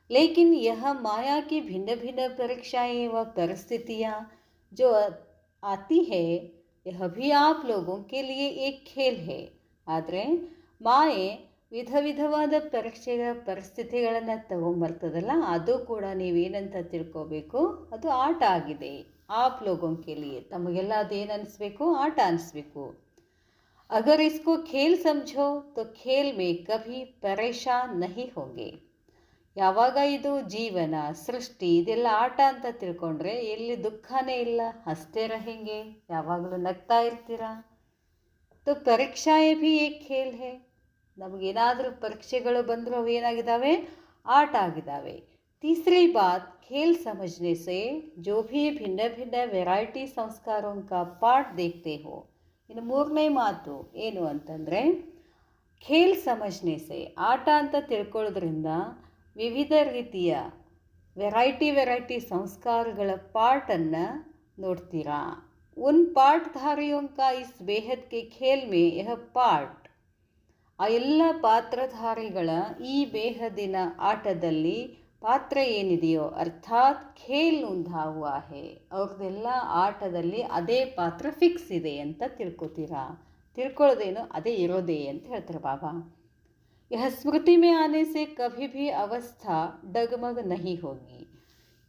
लेकिन यह माया की भिन्न भिन्न परीक्षाएं व परिस्थितियाँ जो आती है, यह भी आप लोगों के लिए एक खेल है. ಆದರೆ ಮಾಯೆ ವಿಧ ವಿಧವಾದ ಪರಿಸ್ಥಿತಿಗಳನ್ನು ತಗೊಂಬರ್ತದಲ್ಲ, ಅದು ಕೂಡ ನೀವೇನಂತ ತಿಳ್ಕೋಬೇಕು, ಅದು ಆಟ ಆಗಿದೆ. ಆಪ್ ಲೋಗೋಂ ಕೆ ಲಿಯೆ, ತಮಗೆಲ್ಲ ಅದೇನು ಅನಿಸ್ಬೇಕು, ಆಟ ಅನಿಸ್ಬೇಕು. अगर इसको खेल समझो तो खेल में कभी परेशान नहीं होंगे. ಯಾವಾಗ ಇದು ಜೀವನ, ಸೃಷ್ಟಿ ಇದೆಲ್ಲ ಆಟ ಅಂತ ತಿಳ್ಕೊಂಡ್ರೆ ಎಲ್ಲಿ ದುಃಖನೇ ಇಲ್ಲ, ಹಸ್ತೆ रहेंगे, ಯಾವಾಗಲೂ ನಗ್ತಾ ಇರ್ತೀರ. तो परीक्षाएं भी एक खेल है. ನಮಗೇನಾದರೂ ಪರೀಕ್ಷೆಗಳು ಬಂದರೂ ಅವು ಏನಾಗಿದ್ದಾವೆ, ಆಟ ಆಗಿದ್ದಾವೆ. तीसरी बात, खेल समझने से जो भी भिन्न भिन्न वैरायटी संस्कारों का पाठ देखते हो. ಇನ್ನು ಮೂರನೇ ಮಾತು ಏನು ಅಂತಂದರೆ, ಖೇಲ್ ಸಮಜ್ನೆ ಸೆ, ಆಟ ಅಂತ ತಿಳ್ಕೊಳ್ಳೋದ್ರಿಂದ ವಿವಿಧ ರೀತಿಯ ವೆರೈಟಿ ಸಂಸ್ಕಾರಗಳ ಪಾಠನ್ನು ನೋಡ್ತೀರಾ. ಉನ್ ಪಾಠಧಾರಿಯೋ ಕಾ ಇಸ್ ಬೇಹದ್ ಕೆ ಖೇಲ್ ಮೇ ಯಹ ಪಾಠ. ಆ ಎಲ್ಲ ಪಾತ್ರಧಾರಿಗಳ ಈ ಬೇಹದಿನ ಆಟದಲ್ಲಿ ಪಾತ್ರ ಏನಿದೆಯೋ, ಅರ್ಥಾತ್ ಖೇಲ್ ಉಂಧಾ ಹುವಾ ಹೇ, ಅವ್ರದ್ದೆಲ್ಲ ಆಟದಲ್ಲಿ ಅದೇ ಪಾತ್ರ ಫಿಕ್ಸ್ ಇದೆ ಅಂತ ತಿಳ್ಕೊತೀರಾ. ತಿಳ್ಕೊಳ್ಳೋದೇನು, ಅದೇ ಇರೋದೇ ಅಂತ ಹೇಳ್ತಾರೆ ಬಾಬಾ. ಯಹ ಸ್ಮೃತಿ ಮೇ ಆನೆ ಸೆ ಕಭಿ ಭಿ ಅವಸ್ಥಾ ಡಗಮಗ ನಹಿ ಹೋಗಿ.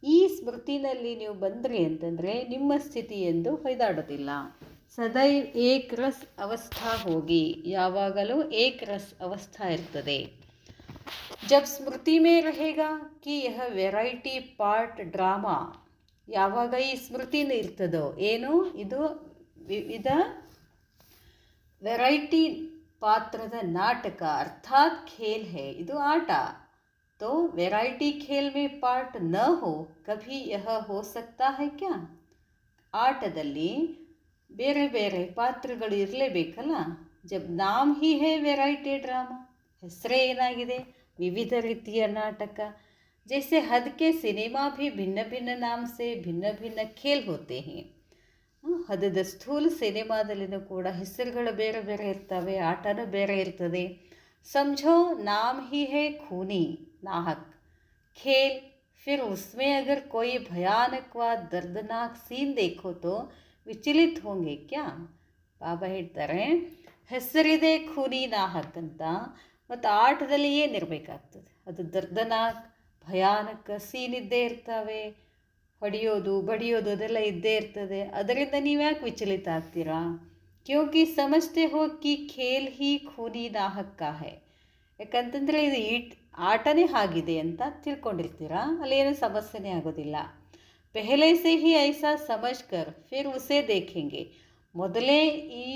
ಈ ಸ್ಮೃತಿನಲ್ಲಿ ನೀವು ಬಂದ್ರಿ ಅಂತಂದರೆ ನಿಮ್ಮ ಸ್ಥಿತಿ ಎಂದು ಹೊಯ್ದಾಡೋದಿಲ್ಲ. ಸದೈವ್ ಏಕ್ ರಸ್ ಅವಸ್ಥಾ ಹೋಗಿ, ಯಾವಾಗಲೂ ಏಕ್ ರಸ್ ಅವಸ್ಥಾ ಇರ್ತದೆ. ಜಬ್ ಸ್ಮೃತಿ ಮೇ रहेगा कि यह ವೆರೈಟಿ ಪಾರ್ಟ್ ಡ್ರಾಮಾ, ಯಾವಾಗ ಈ ಸ್ಮೃತಿನ ಇರ್ತದೋ, ಏನು ಇದು ವಿವಿಧ ವೆರೈಟಿ ಪಾತ್ರದ ನಾಟಕ, ಅರ್ಥಾತ್ ಖೇಲ್ ಹೇ, ಇದು ಆಟ. तो वैरायटी खेल में पार्ट न हो कभी यह हो सकता है क्या. ಆಟದಲ್ಲಿ ಬೇರೆ ಬೇರೆ ಪಾತ್ರಗಳು ಇರಲೇಬೇಕಲ್ಲ. ಜಬ್ ನಾಮ್ ಹಿ ಹೇ ವೆರೈಟಿ ಡ್ರಾಮಾ, ಹೆಸರೇ ಏನಾಗಿದೆ, ವಿವಿಧ ರೀತಿಯ ನಾಟಕ. ಜೈಸೆ ಹದ್ ಕೆ ಸಿನಿಮಾ ಭಿ ಭಿನ್ನ ಭಿನ್ನ ನಾಮ ಸೆ ಭಿನ್ನ ಭಿನ್ನ ಖೇಲ್ ಹೋತೆ ಹೇ. ಹದದ ಸ್ಥೂಲ ಸಿನಿಮಾದಲ್ಲಿನೂ ಕೂಡ ಹೆಸರುಗಳು ಬೇರೆ ಬೇರೆ ಇರ್ತವೆ, ಆಟನೂ ಬೇರೆ ಇರ್ತದೆ. समझो नाम ही है खूनी नाहक खेल, फिर उसमें अगर कोई भयानक व दर्दनाक सीन देखो तो विचलित होंगे क्या. ಬಾಬಾ ಹೇಳ್ತಾರೆ, ಹೆಸರಿದೆ ಖೂನಿ ನಾಹಕ್ ಅಂತ, ಮತ್ತು ಆಟದಲ್ಲಿ ಏನಿರಬೇಕಾಗ್ತದೆ, ಅದು ದರ್ದನಾಕ್ ಭಯಾನಕ ಸೀನ್ ಇದ್ದೇ ಇರ್ತವೆ, ಹೊಡೆಯೋದು ಬಡಿಯೋದು ಅದೆಲ್ಲ ಇದ್ದೇ ಇರ್ತದೆ. ಅದರಿಂದ ನೀವ್ಯಾಕೆ ವಿಚಲಿತ ಆಗ್ತೀರಾ. ಕ್ಯೋಂಕಿ ಸಮಜ್ತೆ ಹೋ ಕಿ ಖೇಲ್ ಹಿ ಖೂನಿ ನಾಹಕ್ ಕಾ ಹೈ. ಯಾಕಂತಂದರೆ ಇದು ಆಟನೇ ಆಗಿದೆ ಅಂತ ತಿಳ್ಕೊಂಡಿರ್ತೀರಾ, ಅಲ್ಲೇನು ಸಮಸ್ಯೆನೇ ಆಗೋದಿಲ್ಲ. ಪೆಹಲೆ ಸೆ ಹಿ ಐಸಾ ಸಮಜ್ ಕರ್ ಫಿರ್ ಉಸೇ ದೇಖೆಂಗೆ. ಮೊದಲೇ ಈ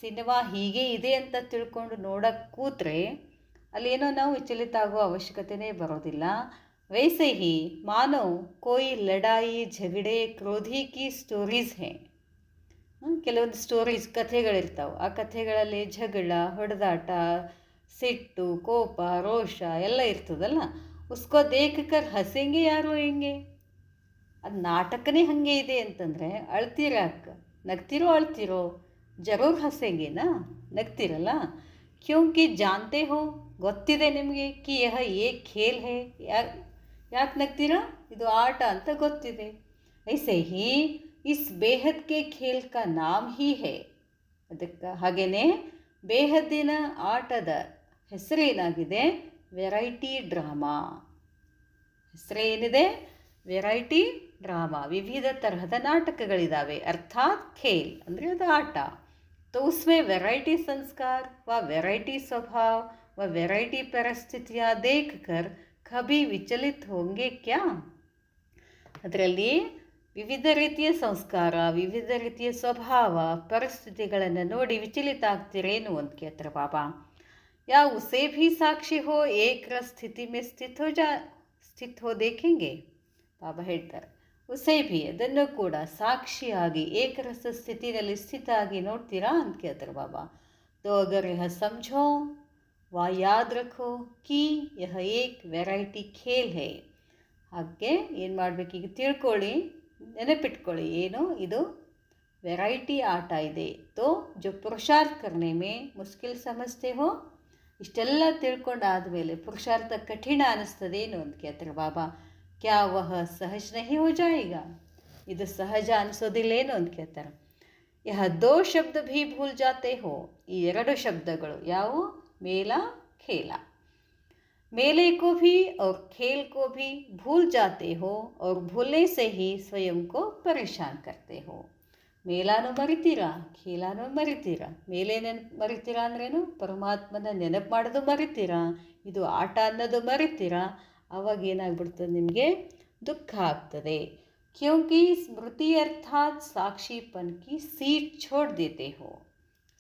ಸಿನಿಮಾ ಹೀಗೆ ಇದೆ ಅಂತ ತಿಳ್ಕೊಂಡು ನೋಡೋಕ್ಕೆ ಕೂತ್ರೆ ಅಲ್ಲೇನೋ ನಾವು ವಿಚಲಿತ ಆಗೋ ಅವಶ್ಯಕತೆಯೇ ಬರೋದಿಲ್ಲ. ವೈಸೆ ಹಿ ಮಾನೋ ಕೋಯಿ ಲಡಾಯಿ ಝಗಡೆ ಕ್ರೋಧಿ ಕಿ ಸ್ಟೋರೀಸ್ ಹೇ. ಕೆಲವೊಂದು ಸ್ಟೋರೀಸ್ ಕಥೆಗಳಿರ್ತಾವೆ, ಆ ಕಥೆಗಳಲ್ಲಿ ಜಗಳ, ಹೊಡೆದಾಟ, ಸಿಟ್ಟು, ಕೋಪ, ರೋಷ ಎಲ್ಲ ಇರ್ತದಲ್ಲ. ಉಸ್ಕೋ ದೇಖಕರ್ ಹಸೆಂಗೆ ಯಾರು ಹೆಂಗೆ. ಅದು ನಾಟಕನೇ ಹಾಗೆ ಇದೆ ಅಂತಂದರೆ ಅಳ್ತೀರಾಕ, ನಗ್ತಿರೋ ಅಳ್ತಿರೋ, ಜರೂರ್ ಹಸೆಂಗೆನಾ, ನಗ್ತಿರಲ್ಲ. ಕ್ಯೋಂಕಿ ಜಾನ್ತೆ ಹೋ, ಗೊತ್ತಿದೆ ನಿಮಗೆ, ಕಿ ಯಹ ಏ ಖೇಲ್ ಹೇ, ಯಾಕೆ ನಗ್ತೀರಾ, ಇದು ಆಟ ಅಂತ ಗೊತ್ತಿದೆ. ಐಸೆ ಹಿ ಇಸ್ ಬೇಹದ್ ಕೆ ಖೇಲ್ ಕಾ ನಾಮ್ ಹಿ ಹೇ. ಅದಕ್ಕೆ ಹಾಗೆಯೇ ಬೇಹದ್ದಿನ ಆಟದ ಹೆಸರೇನಾಗಿದೆ, ವೆರೈಟಿ ಡ್ರಾಮಾ. ಹೆಸರೇನಿದೆ, ವೆರೈಟಿ ಡ್ರಾಮಾ, ವಿವಿಧ ತರಹದ ನಾಟಕಗಳಿದ್ದಾವೆ. ಅರ್ಥಾತ್ ಖೇಲ್ ಅಂದರೆ ಅದು ಆಟ. तो उसमें वैरायटी संस्कार व वैरायटी स्वभाव व वैरायटी परिस्थितियाँ देखकर कभी विचलित होंगे क्या. ಅದರಲ್ಲಿ ವಿವಿಧ ರೀತಿಯ ಸಂಸ್ಕಾರ, ವಿವಿಧ ರೀತಿಯ ಸ್ವಭಾವ, ಪರಿಸ್ಥಿತಿಗಳನ್ನು ನೋಡಿ ವಿಚಲಿತ ಆಗ್ತಿರೇನು ಅಂತ ಕೇಳ್ತಾರೆ ಬಾಬಾ. ಯಾ ಉಸೇ ಭೀ ಸಾಕ್ಷಿ ಹೋ ಏಕ ಸ್ಥಿತಿ ಮೇ ಸ್ಥಿತ್ ಹೋ ದೇಖೆಂಗೆ. ಬಾಬಾ ಹೇಳ್ತಾರೆ, ಉಸೇ ಭೀ ಅದನ್ನು ಕೂಡ ಸಾಕ್ಷಿಯಾಗಿ ಏಕರಸ ಸ್ಥಿತಿಯಲ್ಲಿ ಸ್ಥಿತ ಆಗಿ ನೋಡ್ತೀರಾ ಅಂತ ಕೇಳ್ತಾರೆ ಬಾಬಾ. ತೋ ಅಗರ್ ಯಹ ಸಮझो ವಾ ಯಾದ್ ರಖೋ ಕಿ ಯಹ ಏಕ್ ವೆರೈಟಿ ಖೇಲ್ ಹೇ. ಹಾಗೆ ಏನು ಮಾಡಬೇಕು, ಈಗ ತಿಳ್ಕೊಳ್ಳಿ, ನೆನಪಿಟ್ಕೊಳ್ಳಿ, ಏನು ಇದು ವೆರೈಟಿ ಆಟ ಇದೆ. ತೋ ಜೋ ಪುರುಷಾರ್ಥ ಕರ್ನೆ ಮೇ ಮುಷ್ಕಿಲ್ ಸಮಜ್ತೆ ಹೋ. ಇಷ್ಟೆಲ್ಲ ತಿಳ್ಕೊಂಡಾದಮೇಲೆ ಪುರುಷಾರ್ಥ ಕಠಿಣ ಅನ್ನಿಸ್ತದೆ ಏನು ಅಂತ ಕೇಳ್ತಾರೆ ಬಾಬಾ. ಕ್ಯಾ ವಹ ಸಹಜ ನಹಿ ಹೋ ಜಾಯಿಗ, ಇದು ಸಹಜ ಅನಿಸೋದಿಲ್ಲೇನು ಅಂತ ಕೇಳ್ತಾರೆ. ಯಹ ದೋ ಶಬ್ದ ಭೀ ಭೂಲ್ ಜಾತೆ ಹೋ, ಈ ಎರಡು ಶಬ್ದಗಳು ಯಾವುವು? ಮೇಲ ಖೇಲ. मेले को भी और खेल को भी भूल जाते हो और भूलने से ही स्वयं को परेशान करते हो. ಮೇಲಾನು ಮರಿತೀರಾ, ಖೇಲಾನು ಮರಿತೀರಾ. ಮೇಲೆ ಮರಿತೀರಾ ಅಂದ್ರೇನು? ಪರಮಾತ್ಮನ ನೆನಪು ಮಾಡೋದು ಮರಿತೀರಾ, ಇದು ಆಟ ಅನ್ನೋದು ಮರಿತೀರಾ. ಅವಾಗ ಏನಾಗ್ಬಿಡ್ತದೆ? ನಿಮಗೆ ದುಃಖ ಆಗ್ತದೆ. ಕ್ಯೋಂಕಿ ಸ್ಮೃತಿ ಅರ್ಥಾತ್ ಸಾಕ್ಷಿಪನ್ ಕಿ ಸೀಟ್ ಛೋಡ್ ದೇತೆ ಹೋ.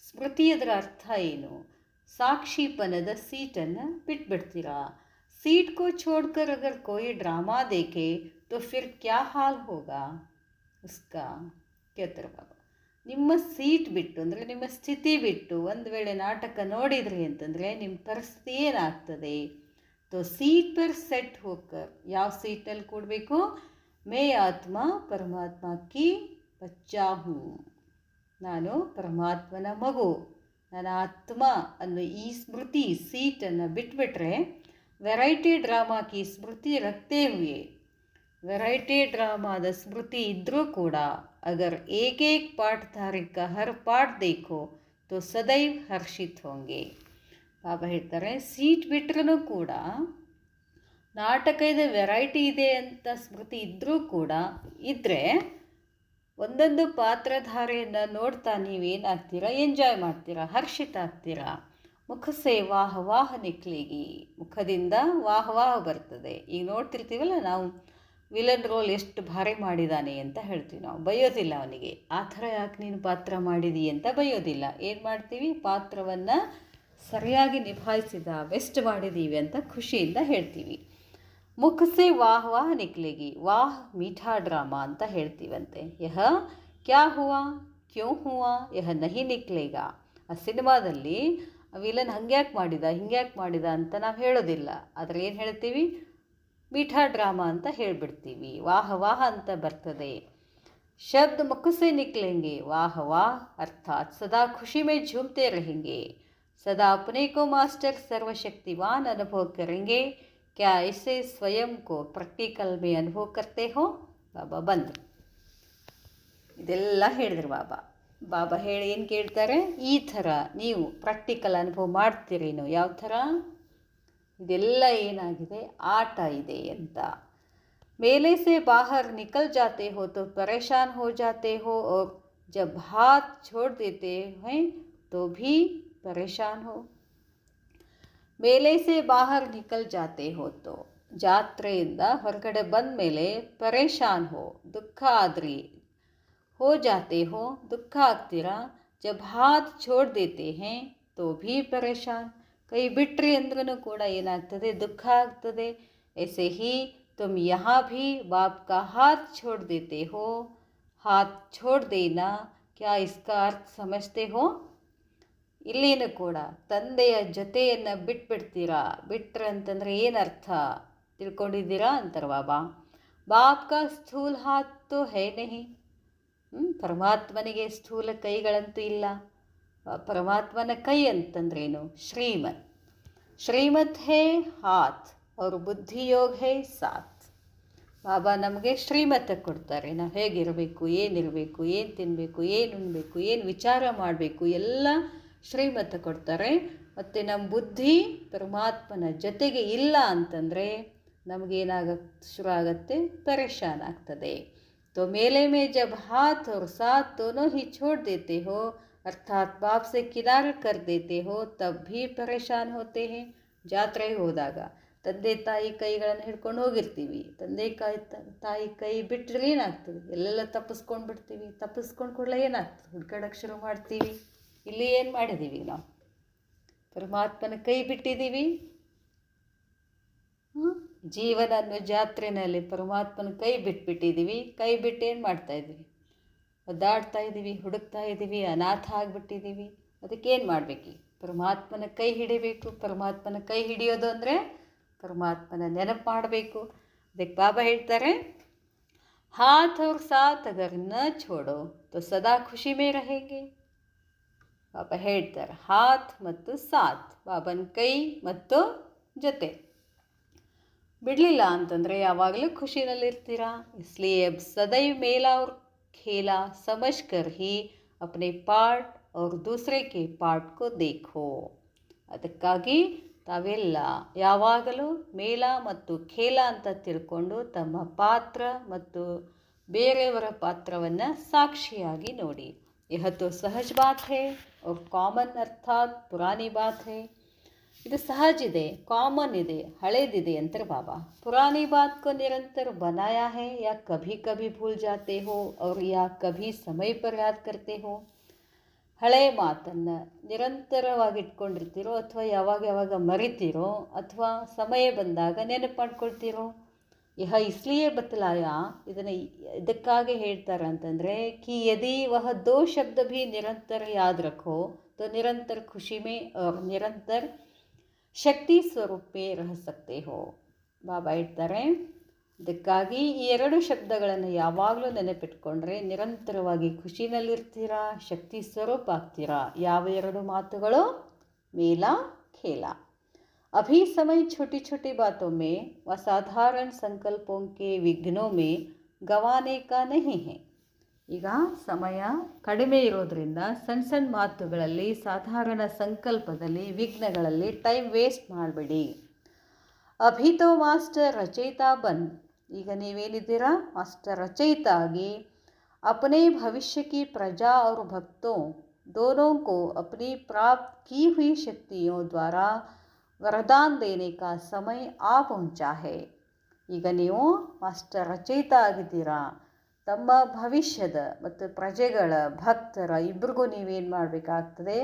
ಸ್ಮೃತಿ ಅದರ ಅರ್ಥ ಏನು? ಸಾಕ್ಷಿಪನದ ಸೀಟನ್ನು ಬಿಟ್ಬಿಡ್ತೀರಾ. सीट को छोड़कर अगर कोई ड्रामा देखे तो फिर क्या हाल होगा उसका ಕೇಳ್ತಾರೆ ಬಾಬಾ. ನಿಮ್ಮ ಸೀಟ್ ಬಿಟ್ಟು ಅಂದರೆ ನಿಮ್ಮ ಸ್ಥಿತಿ ಬಿಟ್ಟು ಒಂದು ವೇಳೆ ನಾಟಕ ನೋಡಿದ್ರಿ ಅಂತಂದರೆ ನಿಮ್ಮ ಪರಿಸ್ಥಿತಿ ಏನಾಗ್ತದೆ? ತೋ ಸೀಟ್ ಪರ್ ಸೆಟ್ ಹೋಕರ್, ಯಾವ ಸೀಟಲ್ಲಿ ಕೂಡಬೇಕು? ಮೇ ಆತ್ಮ ಪರಮಾತ್ಮ ಕಿ ಬಚ್ಚಾ ಹೂ, ನಾನು ಪರಮಾತ್ಮನ ಮಗು, ನನ್ನ ಆತ್ಮ ಅನ್ನೋ ಈ ಸ್ಮೃತಿ ಸೀಟನ್ನು ಬಿಟ್ಬಿಟ್ರೆ ವೆರೈಟಿ ಡ್ರಾಮಾ ಕಿ ಸ್ಮೃತಿ ರಕ್ತೇ ಹುಯೆ, ವೆರೈಟಿ ಡ್ರಾಮಾದ ಸ್ಮೃತಿ ಇದ್ದರೂ ಕೂಡ ಅಗರ್ ಏಕೇಕ್ ಪಾಠಧಾರಿಕ ಹರ್ ಪಾಠ ದೇಖೋ ತೋ ಸದೈವ್ ಹರ್ಷಿತ್ ಹೋಂಗೆ. ಬಾಬಾ ಹೇಳ್ತಾರೆ, ಸೀಟ್ ಬಿಟ್ರೂ ಕೂಡ ನಾಟಕ ಇದೆ, ವೆರೈಟಿ ಇದೆ ಅಂತ ಸ್ಮೃತಿ ಇದ್ದರೂ ಕೂಡ ಇದ್ದರೆ ಒಂದೊಂದು ಪಾತ್ರಧಾರೆಯನ್ನು ನೋಡ್ತಾ ನೀವೇನಾಗ್ತೀರಾ? ಎಂಜಾಯ್ ಮಾಡ್ತೀರಾ, ಹರ್ಷಿತ ಆಗ್ತೀರಾ. ಮುಖ ಸೇ ವಾಹ ವಾಹ ನಿಕ್ಲಿಗಿ, ಮುಖದಿಂದ ವಾಹ ವಾಹ ಬರ್ತದೆ. ಈಗ ನೋಡ್ತಿರ್ತೀವಲ್ಲ ನಾವು, ವಿಲನ್ ರೋಲ್ ಎಷ್ಟು ಭಾರಿ ಮಾಡಿದ್ದಾನೆ ಅಂತ ಹೇಳ್ತೀವಿ ನಾವು, ಬೈಯೋದಿಲ್ಲ ಅವನಿಗೆ. ಆ ಥರ ಯಾಕೆ ನೀನು ಪಾತ್ರ ಮಾಡಿದಿ ಅಂತ ಬೈಯೋದಿಲ್ಲ. ಏನು ಮಾಡ್ತೀವಿ? ಪಾತ್ರವನ್ನು ಸರಿಯಾಗಿ ನಿಭಾಯಿಸಿದ, ಬೆಸ್ಟ್ ಮಾಡಿದ್ದೀವಿ ಅಂತ ಖುಷಿಯಿಂದ ಹೇಳ್ತೀವಿ. ಮುಖ ಸೇ ವಾಹ ವಾಹ ನಿಕ್ಲಿಗಿ, ವಾಹ್ ಮೀಠಾ ಡ್ರಾಮಾ ಅಂತ ಹೇಳ್ತೀವಂತೆ. ಯಹ ಕ್ಯಾ ಹುವಾ ಕ್ಯೋ ಹುವಾ ಯಹ ನಹಿ ನಿಕ್ಲೇಗ. ಆ ಸಿನಿಮಾದಲ್ಲಿ ವಿಲನ್ ಹಂಗ್ಯಾಕೆ ಮಾಡಿದ, ಹಿಂಗ್ಯಾಕೆ ಮಾಡಿದ ಅಂತ ನಾವು ಹೇಳೋದಿಲ್ಲ. ಆದರೆ ಏನು ಹೇಳ್ತೀವಿ? ಮೀಠಾ ಡ್ರಾಮಾ ಅಂತ ಹೇಳಿಬಿಡ್ತೀವಿ. ವಾಹ ವಾಹ ಅಂತ ಬರ್ತದೆ. ಶಬ್ದ ಮುಖ ಸೇ ನಿಕ್ಲೆಂಗೆ, ವಾಹ ವಾಹ ಅರ್ಥಾತ್ ಸದಾ ಖುಷಿ ಮೇ ಝೂಮ್ತೆ रहेंगे, सदा अपने को मास्टर सर्वशक्तिवान अनुभव करेंगे. क्या ऐसे स्वयं को प्रैक्टिकल में अनुभव करते हो? ಬಾಬಾ ಬಂದರು, ಇದೆಲ್ಲ ಹೇಳಿದ್ರು ಬಾಬಾ. ಬಾಬಾ ಹೇಳಿ ಏನು ಕೇಳ್ತಾರೆ? ಈ ಥರ ನೀವು ಪ್ರಾಕ್ಟಿಕಲ್ ಅನುಭವ ಮಾಡ್ತೀರೇನು? ಯಾವ ಥರ? ಇದೆಲ್ಲ ಏನಾಗಿದೆ? ಆಟ ಇದೆ ಅಂತ. मेले से बाहर निकल जाते हो तो परेशान हो जाते हो और जब हाथ छोड़ देते हैं तो भी परेशान हो. मेले से बाहर निकल जाते हो तो, ಜಾತ್ರೆಯಿಂದ ಹೊರಗಡೆ ಬಂದ ಮೇಲೆ ಪರೇಶಾನ್ ಹೋ, ದುಃಖ ಆದ್ರಿ. हो जाते हो, ದುಃಖ ಆಗ್ತೀರಾ. जब हाथ छोड़ देते हैं तो भी परेशान, ಕೈ ಬಿಟ್ರಿ ಅಂದ್ರೂ ಕೂಡ ಏನಾಗ್ತದೆ? ದುಃಖ ಆಗ್ತದೆ. ऐसे ही तुम यहाँ भी बाप का हाथ छोड़ देते हो. हाथ छोड़ देना क्या इसका अर्थ समझते हो? ಇಲ್ಲೇನು ಕೂಡ ತಂದೆಯ ಜೊತೆಯನ್ನು ಬಿಟ್ಬಿಡ್ತೀರಾ. ಬಿಟ್ರೆ ಅಂತಂದರೆ ಏನರ್ಥ ತಿಳ್ಕೊಂಡಿದ್ದೀರಾ ಅಂತಾರೆ ಬಾಬಾ. ಬಾಪ್ ಕಾ ಸ್ಥೂಲ ಹಾತ್ ತೋ ಹೈ ನಹಿ, ಪರಮಾತ್ಮನಿಗೆ ಸ್ಥೂಲ ಕೈಗಳಂತೂ ಇಲ್ಲ. ಪರಮಾತ್ಮನ ಕೈ ಅಂತಂದ್ರೇನು? ಶ್ರೀಮತ್. ಶ್ರೀಮತ್ ಹೇ ಹಾತ್ ಅವರು ಬುದ್ಧಿಯೋಗ ಹೇ ಸಾಥ್. ಬಾಬಾ ನಮಗೆ ಶ್ರೀಮತ ಕೊಡ್ತಾರೆ. ನಾವು ಹೇಗಿರಬೇಕು, ಏನಿರಬೇಕು, ಏನು ತಿನ್ನಬೇಕು, ಏನು ಉಣ್ಣಬೇಕು, ಏನು ವಿಚಾರ ಮಾಡಬೇಕು, ಎಲ್ಲ ಶ್ರೀಮತ ಕೊಡ್ತಾರೆ. ಮತ್ತು ನಮ್ಮ ಬುದ್ಧಿ ಪರಮಾತ್ಮನ ಜೊತೆಗೆ ಇಲ್ಲ ಅಂತಂದರೆ ಶುರು ಆಗುತ್ತೆ? ಪರೇಶಾನ್ ಆಗ್ತದೆ. तो मेले में जब हाथ और साथ दोनों ही छोड़ देते हो अर्थात बाप से किनारे कर देते हो तब भी परेशान होते हैं. ಜಾತ್ರೆಗೆ ಹೋದಾಗ ತಂದೆ ತಾಯಿ ಕೈಗಳನ್ನು ಹಿಡ್ಕೊಂಡು ಹೋಗಿರ್ತೀವಿ. ತಂದೆ ತಾಯಿ ಕೈ ಬಿಟ್ಟರೆ ಏನಾಗ್ತದೆ? ಎಲ್ಲೆಲ್ಲ ತಪ್ಪಿಸ್ಕೊಂಡು ಬಿಡ್ತೀವಿ. ತಪ್ಪಿಸ್ಕೊಂಡು ಕೂಡಲೇ ಏನಾಗ್ತದೆ? ಹುಡ್ಕಾಡಕ್ಕೆ ಶುರು ಮಾಡ್ತೀವಿ. ಇಲ್ಲಿ ಏನು ಮಾಡಿದ್ದೀವಿ ನಾವು? ಪರಮಾತ್ಮನ ಕೈ ಬಿಟ್ಟಿದ್ದೀವಿ. ಜೀವನ ಅನ್ನೋ ಜಾತ್ರೆಯಲ್ಲಿ ಪರಮಾತ್ಮನ ಕೈ ಬಿಟ್ಬಿಟ್ಟಿದ್ದೀವಿ. ಕೈ ಬಿಟ್ಟು ಏನು ಮಾಡ್ತಾಯಿದ್ದೀವಿ? ಒದ್ದಾಡ್ತಾ ಇದ್ದೀವಿ, ಹುಡುಕ್ತಾ ಇದ್ದೀವಿ, ಅನಾಥ ಆಗಿಬಿಟ್ಟಿದ್ದೀವಿ. ಅದಕ್ಕೇನು ಮಾಡಬೇಕು? ಪರಮಾತ್ಮನ ಕೈ ಹಿಡಿಬೇಕು. ಪರಮಾತ್ಮನ ಕೈ ಹಿಡಿಯೋದು ಅಂದರೆ ಪರಮಾತ್ಮನ ನೆನಪು ಮಾಡಬೇಕು. ಅದಕ್ಕೆ ಬಾಬಾ ಹೇಳ್ತಾರೆ, हाथ और साथ अगर न छोड़ो तो सदा ಖುಷಿ में रहेंगे. ಬಾಬಾ ಹೇಳ್ತಾರೆ, ಹಾತ್ ಮತ್ತು ಸಾಥ್, ಬಾಬನ ಕೈ ಮತ್ತು ಜೊತೆ ಬಿಡಲಿಲ್ಲ ಅಂತಂದರೆ ಯಾವಾಗಲೂ ಖುಷಿನಲ್ಲಿರ್ತೀರಾ. इसलिए अब सदैव मेला और खेला समझ कर ही अपने पार्ट और दूसरे के पार्ट को देखो. ಅದಕ್ಕಾಗಿ ತಾವೆಲ್ಲ ಯಾವಾಗಲೂ ಮೇಳ ಮತ್ತು ಖೇಲ ಅಂತ ತಿಳ್ಕೊಂಡು ತಮ್ಮ ಪಾತ್ರ ಮತ್ತು ಬೇರೆಯವರ ಪಾತ್ರವನ್ನು ಸಾಕ್ಷಿಯಾಗಿ ನೋಡಿ. यह तो सहज बात है और कॉमन अर्थात पुरानी बात है. ಇದು ಸಹಜ ಇದೆ, ಕಾಮನ್ ಇದೆ, ಹಳೇದಿದೆ ಅಂತಾರೆ ಬಾಬಾ. पुरानी बात को निरंतर बनाया है या कभी कभी भूल जाते हो और या कभी समय पर याद करते हो. ಹಳೆ ಮಾತನ್ನು ನಿರಂತರವಾಗಿ ಇಟ್ಕೊಂಡಿರ್ತೀರೋ ಅಥವಾ ಯಾವಾಗ ಯಾವಾಗ ಮರಿತೀರೋ ಅಥವಾ ಸಮಯ ಬಂದಾಗ ನೆನಪು ಮಾಡ್ಕೊಳ್ತೀರೋ. यह इसलिए बतलाया, ಇದನ್ನು ಇದಕ್ಕಾಗಿ ಹೇಳ್ತಾರೆ ಅಂತಂದರೆ कि यदि वह दो शब्द भी निरंतर याद रखो तो निरंतर खुशी में और निरंतर शक्ति स्वरूप में रह सकते हो. ಬಾಬಾ ಹೇಳ್ತಾರೆ, ಇದಕ್ಕಾಗಿ ಈ ಎರಡು ಶಬ್ದಗಳನ್ನು ಯಾವಾಗಲೂ ನೆನಪಿಟ್ಕೊಂಡ್ರೆ ನಿರಂತರವಾಗಿ ಖುಷಿನಲ್ಲಿರ್ತೀರಾ, ಶಕ್ತಿ ಸ್ವರೂಪ ಆಗ್ತೀರಾ. ಯಾವ ಎರಡು ಮಾತುಗಳು? ಮೇಲ ಖೇಲ. अभी समय छोटी छोटी बातों में व साधारण संकल्पों के विघ्नों में गंवाने का नहीं है. ಈಗ ಸಮಯ ಕಡಿಮೆ ಇರೋದ್ರಿಂದ ಸಣ್ಣ ಸಣ್ಣ ಮಾತುಗಳಲ್ಲಿ, ಸಾಧಾರಣ ಸಂಕಲ್ಪದಲ್ಲಿ, ವಿಘ್ನಗಳಲ್ಲಿ ಟೈಮ್ ವೇಸ್ಟ್ ಮಾಡಬೇಡಿ. ಅಭಿ ತೋ ಮಾಸ್ಟರ್ ರಚಯಿತಾ ಬನ್, ಈಗ ನೀವೇನಿದ್ದೀರಾ ಮಾಸ್ಟರ್ ರಚಯಿತ ಆಗಿ अपने भविष्य की प्रजा और भक्तों दोनों को अपनी प्राप्त की हुई शक्तियों द्वारा वरदान देने का समय आ पहुंचा है. ಈಗ ನೀವು ಮಾಸ್ಟರ್ ರಚಯಿತ ಆಗಿದ್ದೀರಾ. ತಮ್ಮ ಭವಿಷ್ಯದ ಮತ್ತು ಪ್ರಜೆಗಳ, ಭಕ್ತರ ಇಬ್ಬರಿಗೂ ನೀವೇನು ಮಾಡಬೇಕಾಗ್ತದೆ?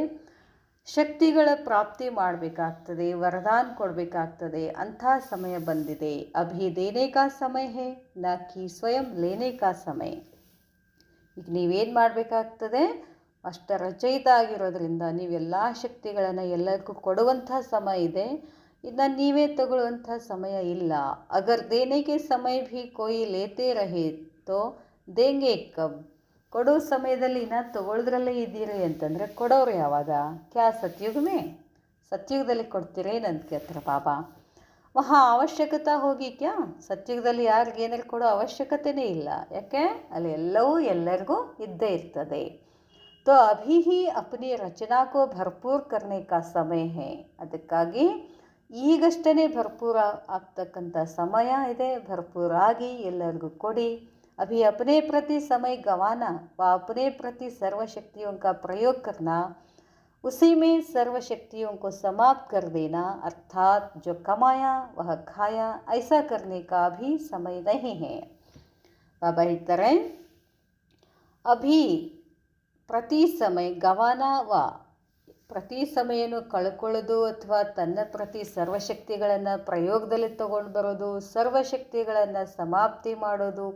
ಶಕ್ತಿಗಳ ಪ್ರಾಪ್ತಿ ಮಾಡಬೇಕಾಗ್ತದೆ, ವರದಾನ ಕೊಡಬೇಕಾಗ್ತದೆ. ಅಂಥ ಸಮಯ ಬಂದಿದೆ. ಅಭಿ ದೇನೆ ಕಾ ಸಮಯ ಹೇ ನ ಕಿ ಸ್ವಯಂ ಲೇನೆ ಕಾ ಸಮಯ. ಈಗ ನೀವೇನು ಮಾಡಬೇಕಾಗ್ತದೆ? ಅಷ್ಟು ರಚಯಿತ ಆಗಿರೋದ್ರಿಂದ ನೀವೆಲ್ಲ ಶಕ್ತಿಗಳನ್ನು ಎಲ್ಲರಿಗೂ ಕೊಡುವಂಥ ಸಮಯ ಇದೆ. ಇದನ್ನು ನೀವೇ ತಗೊಳ್ಳುವಂಥ ಸಮಯ ಇಲ್ಲ. ಅಗರ್ ದೇನೆಗೆ ಸಮಯ ಭೀ ಕೊಯ್ ಲೇತೆ ರಹೆ ತೋ ದೇಂಗೆ ಕಬ್. ಕೊಡೋ ಸಮಯದಲ್ಲಿ ಇನ್ನು ತಗೊಳ್ಳೋದ್ರಲ್ಲೇ ಇದ್ದೀರಿ ಅಂತಂದರೆ ಕೊಡೋರು ಯಾವಾಗ? ಕ್ಯಾ ಸತ್ಯುಗಮೇ? ಸತ್ಯುಗದಲ್ಲಿ ಕೊಡ್ತೀರೇನಂತ ಕೇಳ್ತಾರೆ ಬಾಬಾ. ವಹಾ ಅವಶ್ಯಕತೆ ಹೋಗಿ ಕ್ಯಾ? ಸತ್ಯುಗದಲ್ಲಿ ಯಾರಿಗೇನಾರು ಕೊಡೋ ಅವಶ್ಯಕತೆಯೇ ಇಲ್ಲ. ಯಾಕೆ? ಅಲ್ಲಿ ಎಲ್ಲವೂ ಎಲ್ಲರಿಗೂ ಇದ್ದೇ ಇರ್ತದೆ. तो अभी ही अपनी रचना को भरपूर करने का समय है. ಅದಕ್ಕಾಗಿ ಈಗಷ್ಟೇ ಭರ್ಪೂರ ಆಗ್ತಕ್ಕಂಥ ಸಮಯ ಇದೆ. ಭರ್ಪೂರಾಗಿ ಎಲ್ಲರಿಗೂ ಕೊಡಿ. अभी अपने प्रति समय गंवाना व अपने प्रति सर्वशक्तियों का प्रयोग करना, उसी में सर्वशक्तियों को समाप्त कर देना, अर्थात जो कमाया वह खाया, ऐसा करने का भी समय नहीं है. ಬಾಬಾ ಹೇಳ್ತಾರೆ, ಅಭಿ ಪ್ರತಿ ಸಮಯ ಗವಾನವ, ಪ್ರತಿ ಸಮಯನೂ ಕಳ್ಕೊಳ್ಳೋದು ಅಥವಾ ತನ್ನ ಪ್ರತಿ ಸರ್ವಶಕ್ತಿಗಳನ್ನು ಪ್ರಯೋಗದಲ್ಲಿ ತಗೊಂಡು ಬರೋದು, ಸರ್ವಶಕ್ತಿಗಳನ್ನು ಸಮಾಪ್ತಿ ಮಾಡೋದು,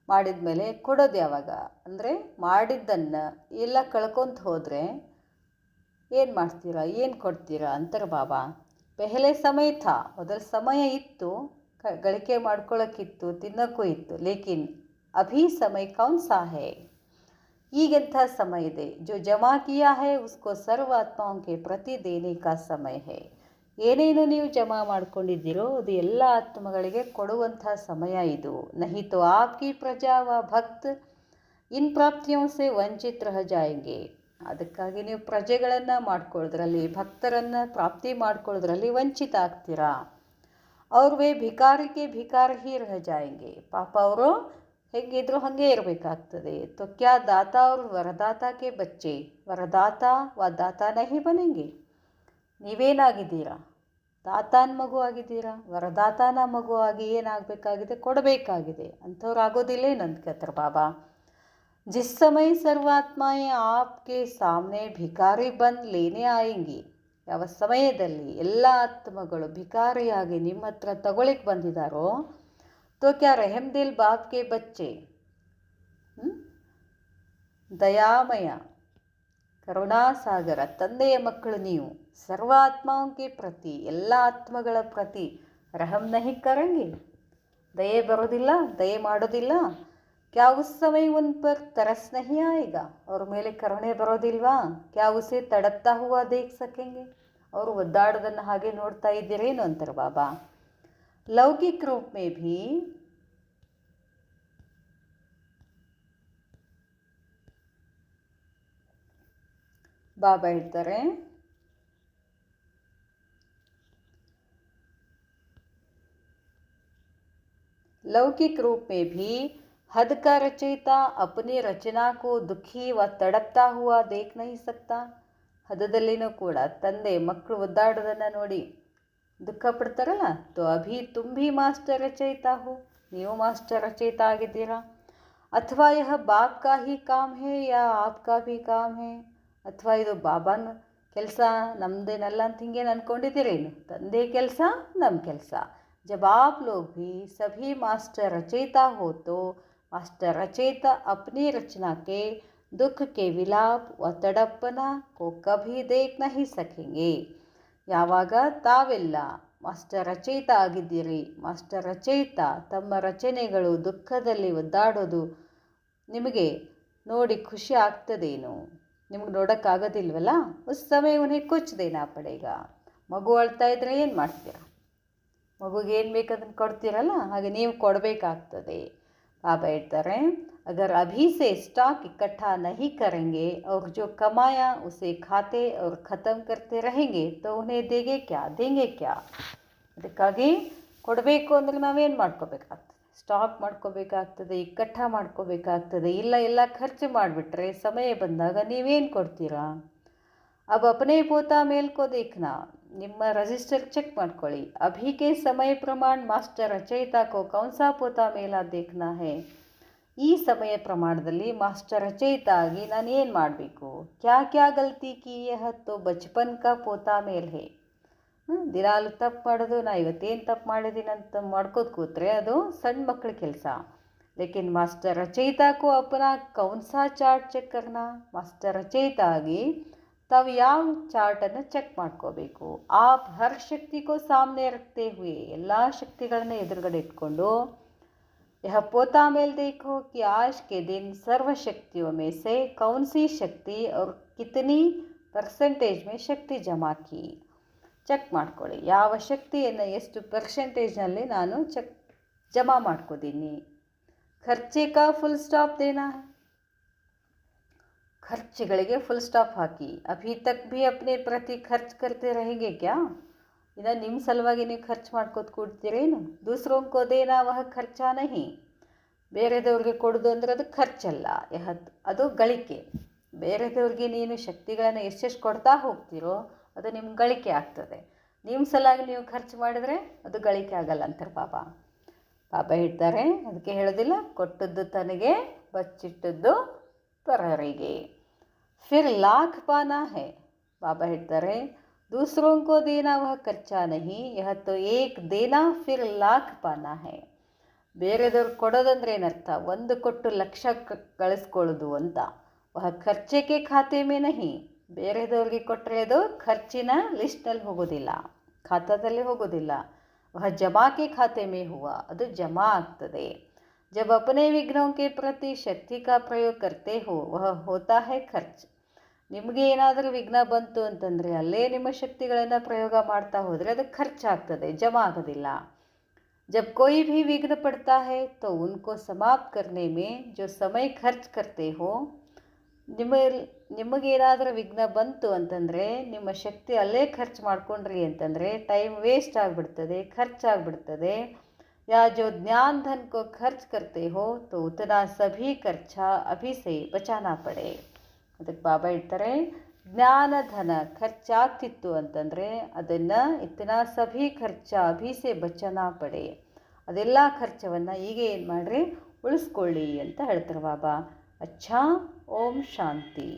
ಮಾಡಿದ ಮೇಲೆ ಕೊಡೋದು ಯಾವಾಗ? ಅಂದರೆ ಮಾಡಿದ್ದನ್ನು ಎಲ್ಲ ಕಳ್ಕೊಂತ ಹೋದರೆ ಏನು ಮಾಡ್ತೀರಾ, ಏನು ಕೊಡ್ತೀರಾ ಅಂತಾರೆ ಬಾಬಾ. ಪೆಹಲೆ ಸಮಯ ಥಾ, ಮೊದಲ ಸಮಯ ಇತ್ತು, ಗಳಿಕೆ ಮಾಡ್ಕೊಳ್ಳೋಕ್ಕಿತ್ತು, ತಿನ್ನೋಕ್ಕೂ ಇತ್ತು. ಲೇಕಿನ್ ಅಭಿ ಸಮಯ ಕೌನ್ ಸಾ ಹೈ? ಈಗೆಂಥ ಸಮಯ ಇದೆ? ಜೋ ಜಮಾ ಕಿಯಾ ಹೈ ಉಸ್ಕೋ ಸರ್ವ ಆತ್ಮಾओं के प्रति देने का समय है. ಏನೇನು ನೀವು ಜಮಾ ಮಾಡ್ಕೊಂಡಿದ್ದೀರೋ ಅದು ಎಲ್ಲ ಆತ್ಮಗಳಿಗೆ ಕೊಡುವಂಥ ಸಮಯ ಇದು. ನಹಿ ತೋ ಆಪ್ಕಿ ಪ್ರಜಾ ವ ಭಕ್ತ ಇನ್ ಪ್ರಾಪ್ತಿಯೋं से ವಂಚಿತ್ ರಹ ಜಾಯೆಂಗೆ. ಅದಕ್ಕಾಗಿ ನೀವು ಪ್ರಜೆಗಳನ್ನು ಮಾಡ್ಕೊಳ್ಳೋದ್ರಲ್ಲಿ, ಭಕ್ತರನ್ನು ಪ್ರಾಪ್ತಿ ಮಾಡ್ಕೊಳ್ಳೋದ್ರಲ್ಲಿ ವಂಚಿತ ಆಗ್ತೀರಾ. ಅವ್ರು ವೇ ಭಿಕಾರಿಗೆ ಭಿಕಾರ ಹಿ ರಹ ಜಾಯೆಂಗೆ. ಪಾಪ ಅವರು ಹೇಗಿದ್ರು ಹಾಗೆ ಇರಬೇಕಾಗ್ತದೆ. तो क्या दाता और वरदाता के बच्चे वरदाता व दाता नहीं बनेंगे? ನೀವೇನಾಗಿದ್ದೀರಾ? ದಾತಾನ ಮಗು ಆಗಿದ್ದೀರಾ, ವರದಾತಾನ ಮಗು ಆಗಿ ಏನಾಗಬೇಕಾಗಿದೆ? ಕೊಡಬೇಕಾಗಿದೆ. ಅಂಥವ್ರು ಆಗೋದಿಲ್ಲೇನಂತ ಕೇಳ್ತಾರೆ ಬಾಬಾ. ಜಿಸ್ ಸಮಯ ಸರ್ವಾತ್ಮಾಯೇ ಆಪ್ಗೆ ಸಾಮ್ನೆ ಭಿಕಾರಿ ಬಂದು ಲೇನೆ ಆಯಂಗಿ. ಯಾವ ಸಮಯದಲ್ಲಿ ಎಲ್ಲ ಆತ್ಮಗಳು ಭಿಕಾರಿಯಾಗಿ ನಿಮ್ಮ ಹತ್ರ ತಗೊಳ್ಳಿಕ್ಕೆ ಬಂದಿದ್ದಾರೋ, तो क्या रहम दिल बाप के बच्चे, ದಯಾಮಯ ಕರುಣಾಸಾಗರ ತಂದೆಯ ಮಕ್ಕಳು ನೀವು, ಸರ್ವ ಆತ್ಮಾಂಕೆ ಪ್ರತಿ, ಎಲ್ಲ ಆತ್ಮಗಳ ಪ್ರತಿ ರಹಮ್ ನಹಿ ಕರಂಗಿ, ದಯೆ ಬರೋದಿಲ್ಲ, ದಯೆ ಮಾಡೋದಿಲ್ಲ. क्या उस समय उन पर तरस नहीं आएगा? ಅವ್ರ ಮೇಲೆ ಕರುಣೆ ಬರೋದಿಲ್ವಾ? क्या उसे तड़पता हुआ देख सकेंगे? ಅವರು ಒದ್ದಾಡೋದನ್ನು ಹಾಗೆ ನೋಡ್ತಾ ಇದ್ದೀರೇನು ಅಂತಾರೆ ಬಾಬಾ. लौकिक रूप में भी ಬಾಬಾ ಹೇಳ್ತಾರೆ, लौकिक रूप में भी हद का रचयिता अपनी रचना को दुखी व तड़पता हुआ देख नहीं सकता. ಹದದಲ್ಲಿನೂ ಕೂಡ ತಂದೆ ಮಕ್ಕಳು ಒದ್ದಾಡೋದನ್ನು ನೋಡಿ ದುಃಖ ಪಡ್ತಾರಲ್ಲ, ತೋ ಅಭಿ ತುಮ್ ಭಿ ಮಾಸ್ಟರ್ ರಚಯಿತಾ ಹೋ, ನೀವು ಮಾಸ್ಟರ್ ರಚಯಿತಾ ಆಗಿದ್ದೀರಾ. ಅಥವಾ ಯಹ ಬಾಪ್ ಕಾ ಹಿ ಕಾಮ್ ಹೇ ಯಾ ಆಪ್ಕಾ ಭಿ ಕಾಮ್ ಹೇ, ಅಥವಾ ಇದು ಬಾಬಾನ ಕೆಲಸ ನಮ್ಮದೇನಲ್ಲ ಅಂತ ಹಿಂಗೇನು ಅಂದ್ಕೊಂಡಿದ್ದೀರೇನು? ತಂದೆ ಕೆಲಸ ನಮ್ಮ ಕೆಲಸ. जब आप लोग भी सभी मास्टर रचयिता हो तो मास्टर रचयिता अपनी रचना के दुख के विलाप व तड़पना को कभी देख नहीं सकेंगे. ಯಾವಾಗ ತಾವೆಲ್ಲ ಮಾಸ್ಟರ್ ರಚಯಿತ ಆಗಿದ್ದೀರಿ, ಮಾಸ್ಟರ್ ರಚಯಿತ ತಮ್ಮ ರಚನೆಗಳು ದುಃಖದಲ್ಲಿ ಒದ್ದಾಡೋದು ನಿಮಗೆ ನೋಡಿ ಖುಷಿ ಆಗ್ತದೇನು? ನಿಮಗೆ ನೋಡೋಕ್ಕಾಗೋದಿಲ್ವಲ್ಲ. ಉಸ್ ಸಮಯ ಉನ್ಹೇ ಕುಚ್ ದೇನಾ ಪಡೇಗ. ಮಗು ಅಳ್ತಾ ಇದ್ರೆ ಏನು ಮಾಡ್ತೀರಾ? ಮಗುಗೆ ಏನು ಬೇಕದನ್ನು ಕೊಡ್ತೀರಲ್ಲ, ಹಾಗೆ ನೀವು ಕೊಡಬೇಕಾಗ್ತದೆ. ಬಾಬಾ ಹೇಳ್ತಾರೆ, अगर अभी से स्टॉक इकट्ठा नहीं करेंगे और जो कमाया उसे खाते और ख़त्म करते रहेंगे तो उन्हें देंगे क्या. ಅದಕ್ಕಾಗಿ ಕೊಡಬೇಕು ಅಂದ್ರೆ ನಾವೇನು ಮಾಡ್ಕೋಬೇಕಾಗ್ತದೆ? ಸ್ಟಾಕ್ ಮಾಡ್ಕೋಬೇಕಾಗ್ತದೆ, ಇಕ್ಕಟ್ಟ ಮಾಡ್ಕೋಬೇಕಾಗ್ತದೆ. ಇಲ್ಲ ಎಲ್ಲ ಖರ್ಚು ಮಾಡಿಬಿಟ್ರೆ ಸಮಯ ಬಂದಾಗ ನೀವೇನು ಕೊಡ್ತೀರಾ? अब अपने पोता मेल को देखना, ನಿಮ್ಮ ರಜಿಸ್ಟರ್ ಚೆಕ್ ಮಾಡ್ಕೊಳ್ಳಿ. ಅಭಿ ಕೆ ಸಮಯ ಪ್ರಮಾಣ ಮಾಸ್ಟರ್ ರಚಯಿತಾ ಕೋ ಕೌನ್ ಸಾ ಪೋತಾ ಮೇಲಾ ದೇಖ್ನಾ ಹೇ. ಈ ಸಮಯ ಪ್ರಮಾಣದಲ್ಲಿ ಮಾಸ್ಟರ್ ರಚಯಿತಾ ಆಗಿ ನಾನು ಏನು ಮಾಡಬೇಕು? ಕ್ಯಾ ಕ್ಯಾ ಗಲ್ತಿ ಕಿ ಯಹ ತೋ ಬಚ್ಪನ್ ಕಾ ಪೋತಾ ಮೇಲ್ ಹೇ. ದಿನಾಲು ತಪ್ಪು ಮಾಡೋದು, ನಾ ಇವತ್ತೇನು ತಪ್ಪು ಮಾಡಿದ್ದೀನಿ ಅಂತ ಮಾಡ್ಕೋತ ಕೂತ್ರೆ ಅದು ಸಣ್ಣ ಮಕ್ಕಳ ಕೆಲಸ. ಲೇಕಿನ್ ಮಾಸ್ಟರ್ ರಚಯಿತಾ ಕೋ ಅಪನಾ ಕೌನ್ ಸಾ ಚಾರ್ಟ್ ಚೆಕ್ ಕರ್ನಾ. ಮಾಸ್ಟರ್ ರಚಯಿತಾ ಆಗಿ ತಾವು ಯಾವ ಚಾರ್ಟನ್ನು ಚೆಕ್ ಮಾಡ್ಕೋಬೇಕು? ಆಪ್ ಹರ್ ಶಕ್ತಿ ಕೋ ಸಾಮ್ನೆ ರಖತೆ ಹುಯೆ, ಎಲ್ಲ ಶಕ್ತಿಗಳನ್ನ ಎದುರುಗಡೆ ಇಟ್ಕೊಂಡು यह पोता मेल देखो कि आज के दिन सर्व शक्तियों में से कौन सी शक्ति और कितनी परसेंटेज में शक्ति जमा की. ಚೆಕ್ ಮಾಡ್ಕೊಳ್ಳಿ, ಯಾವ ಶಕ್ತಿಯನ್ನು ಎಷ್ಟು ಪರ್ಸೆಂಟೇಜ್ನಲ್ಲಿ ನಾನು ಜಮಾ ಮಾಡ್ಕೋತೀನಿ. ಖರ್ಚೆ ಕಾ ಫುಲ್ ಸ್ಟಾಪ್ ದೇನಾ ಹೈ. ಖರ್ಚುಗಳಿಗೆ ಫುಲ್ ಸ್ಟಾಪ್ ಹಾಕಿ. ಅಭಿ ತಕ್ ಭಿ ಅಪ್ನೆ ಪ್ರತಿ ಖರ್ಚು ಕರ್ತೆ रहेंगे क्या. ಇನ್ನು ನಿಮ್ಮ ಸಲುವಾಗಿ ನೀವು ಖರ್ಚು ಮಾಡ್ಕೋತ ಕೂಡ್ತೀರೇನು? ದೂಸರೋಂಕೋ ದೇನಾ ವಹ ಖರ್ಚಾ ನಹಿ. ಬೇರೆದವ್ರಿಗೆ ಕೊಡೋದು ಅಂದ್ರೆ ಅದು ಖರ್ಚಲ್ಲ, ಅದು ಗಳಿಕೆ. ಬೇರೆದವ್ರಿಗೆ ನೀನು ಶಕ್ತಿಗಳನ್ನು ಎಷ್ಟೆಷ್ಟು ಕೊಡ್ತಾ ಹೋಗ್ತೀರೋ ಅದು ನಿಮ್ಮ ಗಳಿಕೆ ಆಗ್ತದೆ. ನಿಮ್ಮ ಸಲುವಾಗಿ ನೀವು ಖರ್ಚು ಮಾಡಿದರೆ ಅದು ಗಳಿಕೆ ಆಗಲ್ಲ ಅಂತಾರೆ ಬಾಬಾ. ಬಾಬಾ ಹೇಳ್ತಾರೆ, ಅದಕ್ಕೆ ಹೇಳೋದಿಲ್ಲ, ಕೊಟ್ಟದ್ದು ತನಗೆ ಬಚ್ಚಿಟ್ಟದ್ದು ಪರರಿಗೆ. ಫಿರ್ ಲಾಖ್ ಪಾನಾ ಹೇ. ಬಾಬಾ ಹೇಳ್ತಾರೆ, दूसरों को देना वह खर्चा नहीं, यह तो एक देना फिर लाख पाना है. ಬೇರೆದವ್ರಿಗೆ ಕೊಡೋದಂದ್ರೆ ಏನರ್ಥ? ಒಂದು ಕೊಟ್ಟು ಲಕ್ಷ ಗಳಿಸ್ಕೊಳ್ಳೋದು ಅಂತ. ವಹ ಖರ್ಚೆಗೆ ಖಾತೆ ಮೇ ನಹಿ. ಬೇರೆದವ್ರಿಗೆ ಕೊಟ್ಟರೆ ಅದು ಖರ್ಚಿನ ಲಿಸ್ಟ್ನಲ್ಲಿ ಹೋಗೋದಿಲ್ಲ, ಖಾತಾದಲ್ಲಿ ಹೋಗೋದಿಲ್ಲ. ವಹ ಜಮಾಕೆ ಖಾತೆ ಮೇ ಹುವ, ಅದು ಜಮಾ ಆಗ್ತದೆ. जब अपने विघ्नों के प्रति शक्ति का प्रयोग करते हो वह होता है खर्च. ನಿಮಗೆ ಏನಾದರೂ ವಿಘ್ನ ಬಂತು ಅಂತಂದರೆ ಅಲ್ಲೇ ನಿಮ್ಮ ಶಕ್ತಿಗಳನ್ನು ಪ್ರಯೋಗ ಮಾಡ್ತಾ ಹೋದರೆ ಅದು ಖರ್ಚಾಗ್ತದೆ, ಜಮಾ ಆಗೋದಿಲ್ಲ. जब कोई भी विघ्न पड़ता है तो उनको समाप्त करने में जो समय खर्च करते हो. ನಿಮಗೇನಾದರೂ ವಿಘ್ನ ಬಂತು ಅಂತಂದರೆ ನಿಮ್ಮ ಶಕ್ತಿ ಅಲ್ಲೇ ಖರ್ಚು ಮಾಡ್ಕೊಂಡ್ರಿ ಅಂತಂದರೆ ಟೈಮ್ ವೇಸ್ಟ್ ಆಗಿಬಿಡ್ತದೆ, ಖರ್ಚಾಗ್ಬಿಡ್ತದೆ. या जो ज्ञान धन को खर्च करते हो तो उतना सभी खर्चा अभी से बचाना पड़े. ಅದಕ್ಕೆ ಬಾಬಾ ಹೇಳ್ತಾರೆ, ಜ್ಞಾನ ಧನ ಖರ್ಚಾಗ್ತಿತ್ತು ಅಂತಂದರೆ ಅದನ್ನು ಇತನಾ ಸಭಿ ಖರ್ಚ ಅಭಿಸೆ ಬಚನಾ ಪಡೆ, ಅದೆಲ್ಲ ಖರ್ಚವನ್ನು ಈಗ ಏನು ಮಾಡಿರಿ, ಉಳಿಸ್ಕೊಳ್ಳಿ ಅಂತ ಹೇಳ್ತಾರೆ ಬಾಬಾ. ಅಚ್ಛಾ, ಓಂ ಶಾಂತಿ.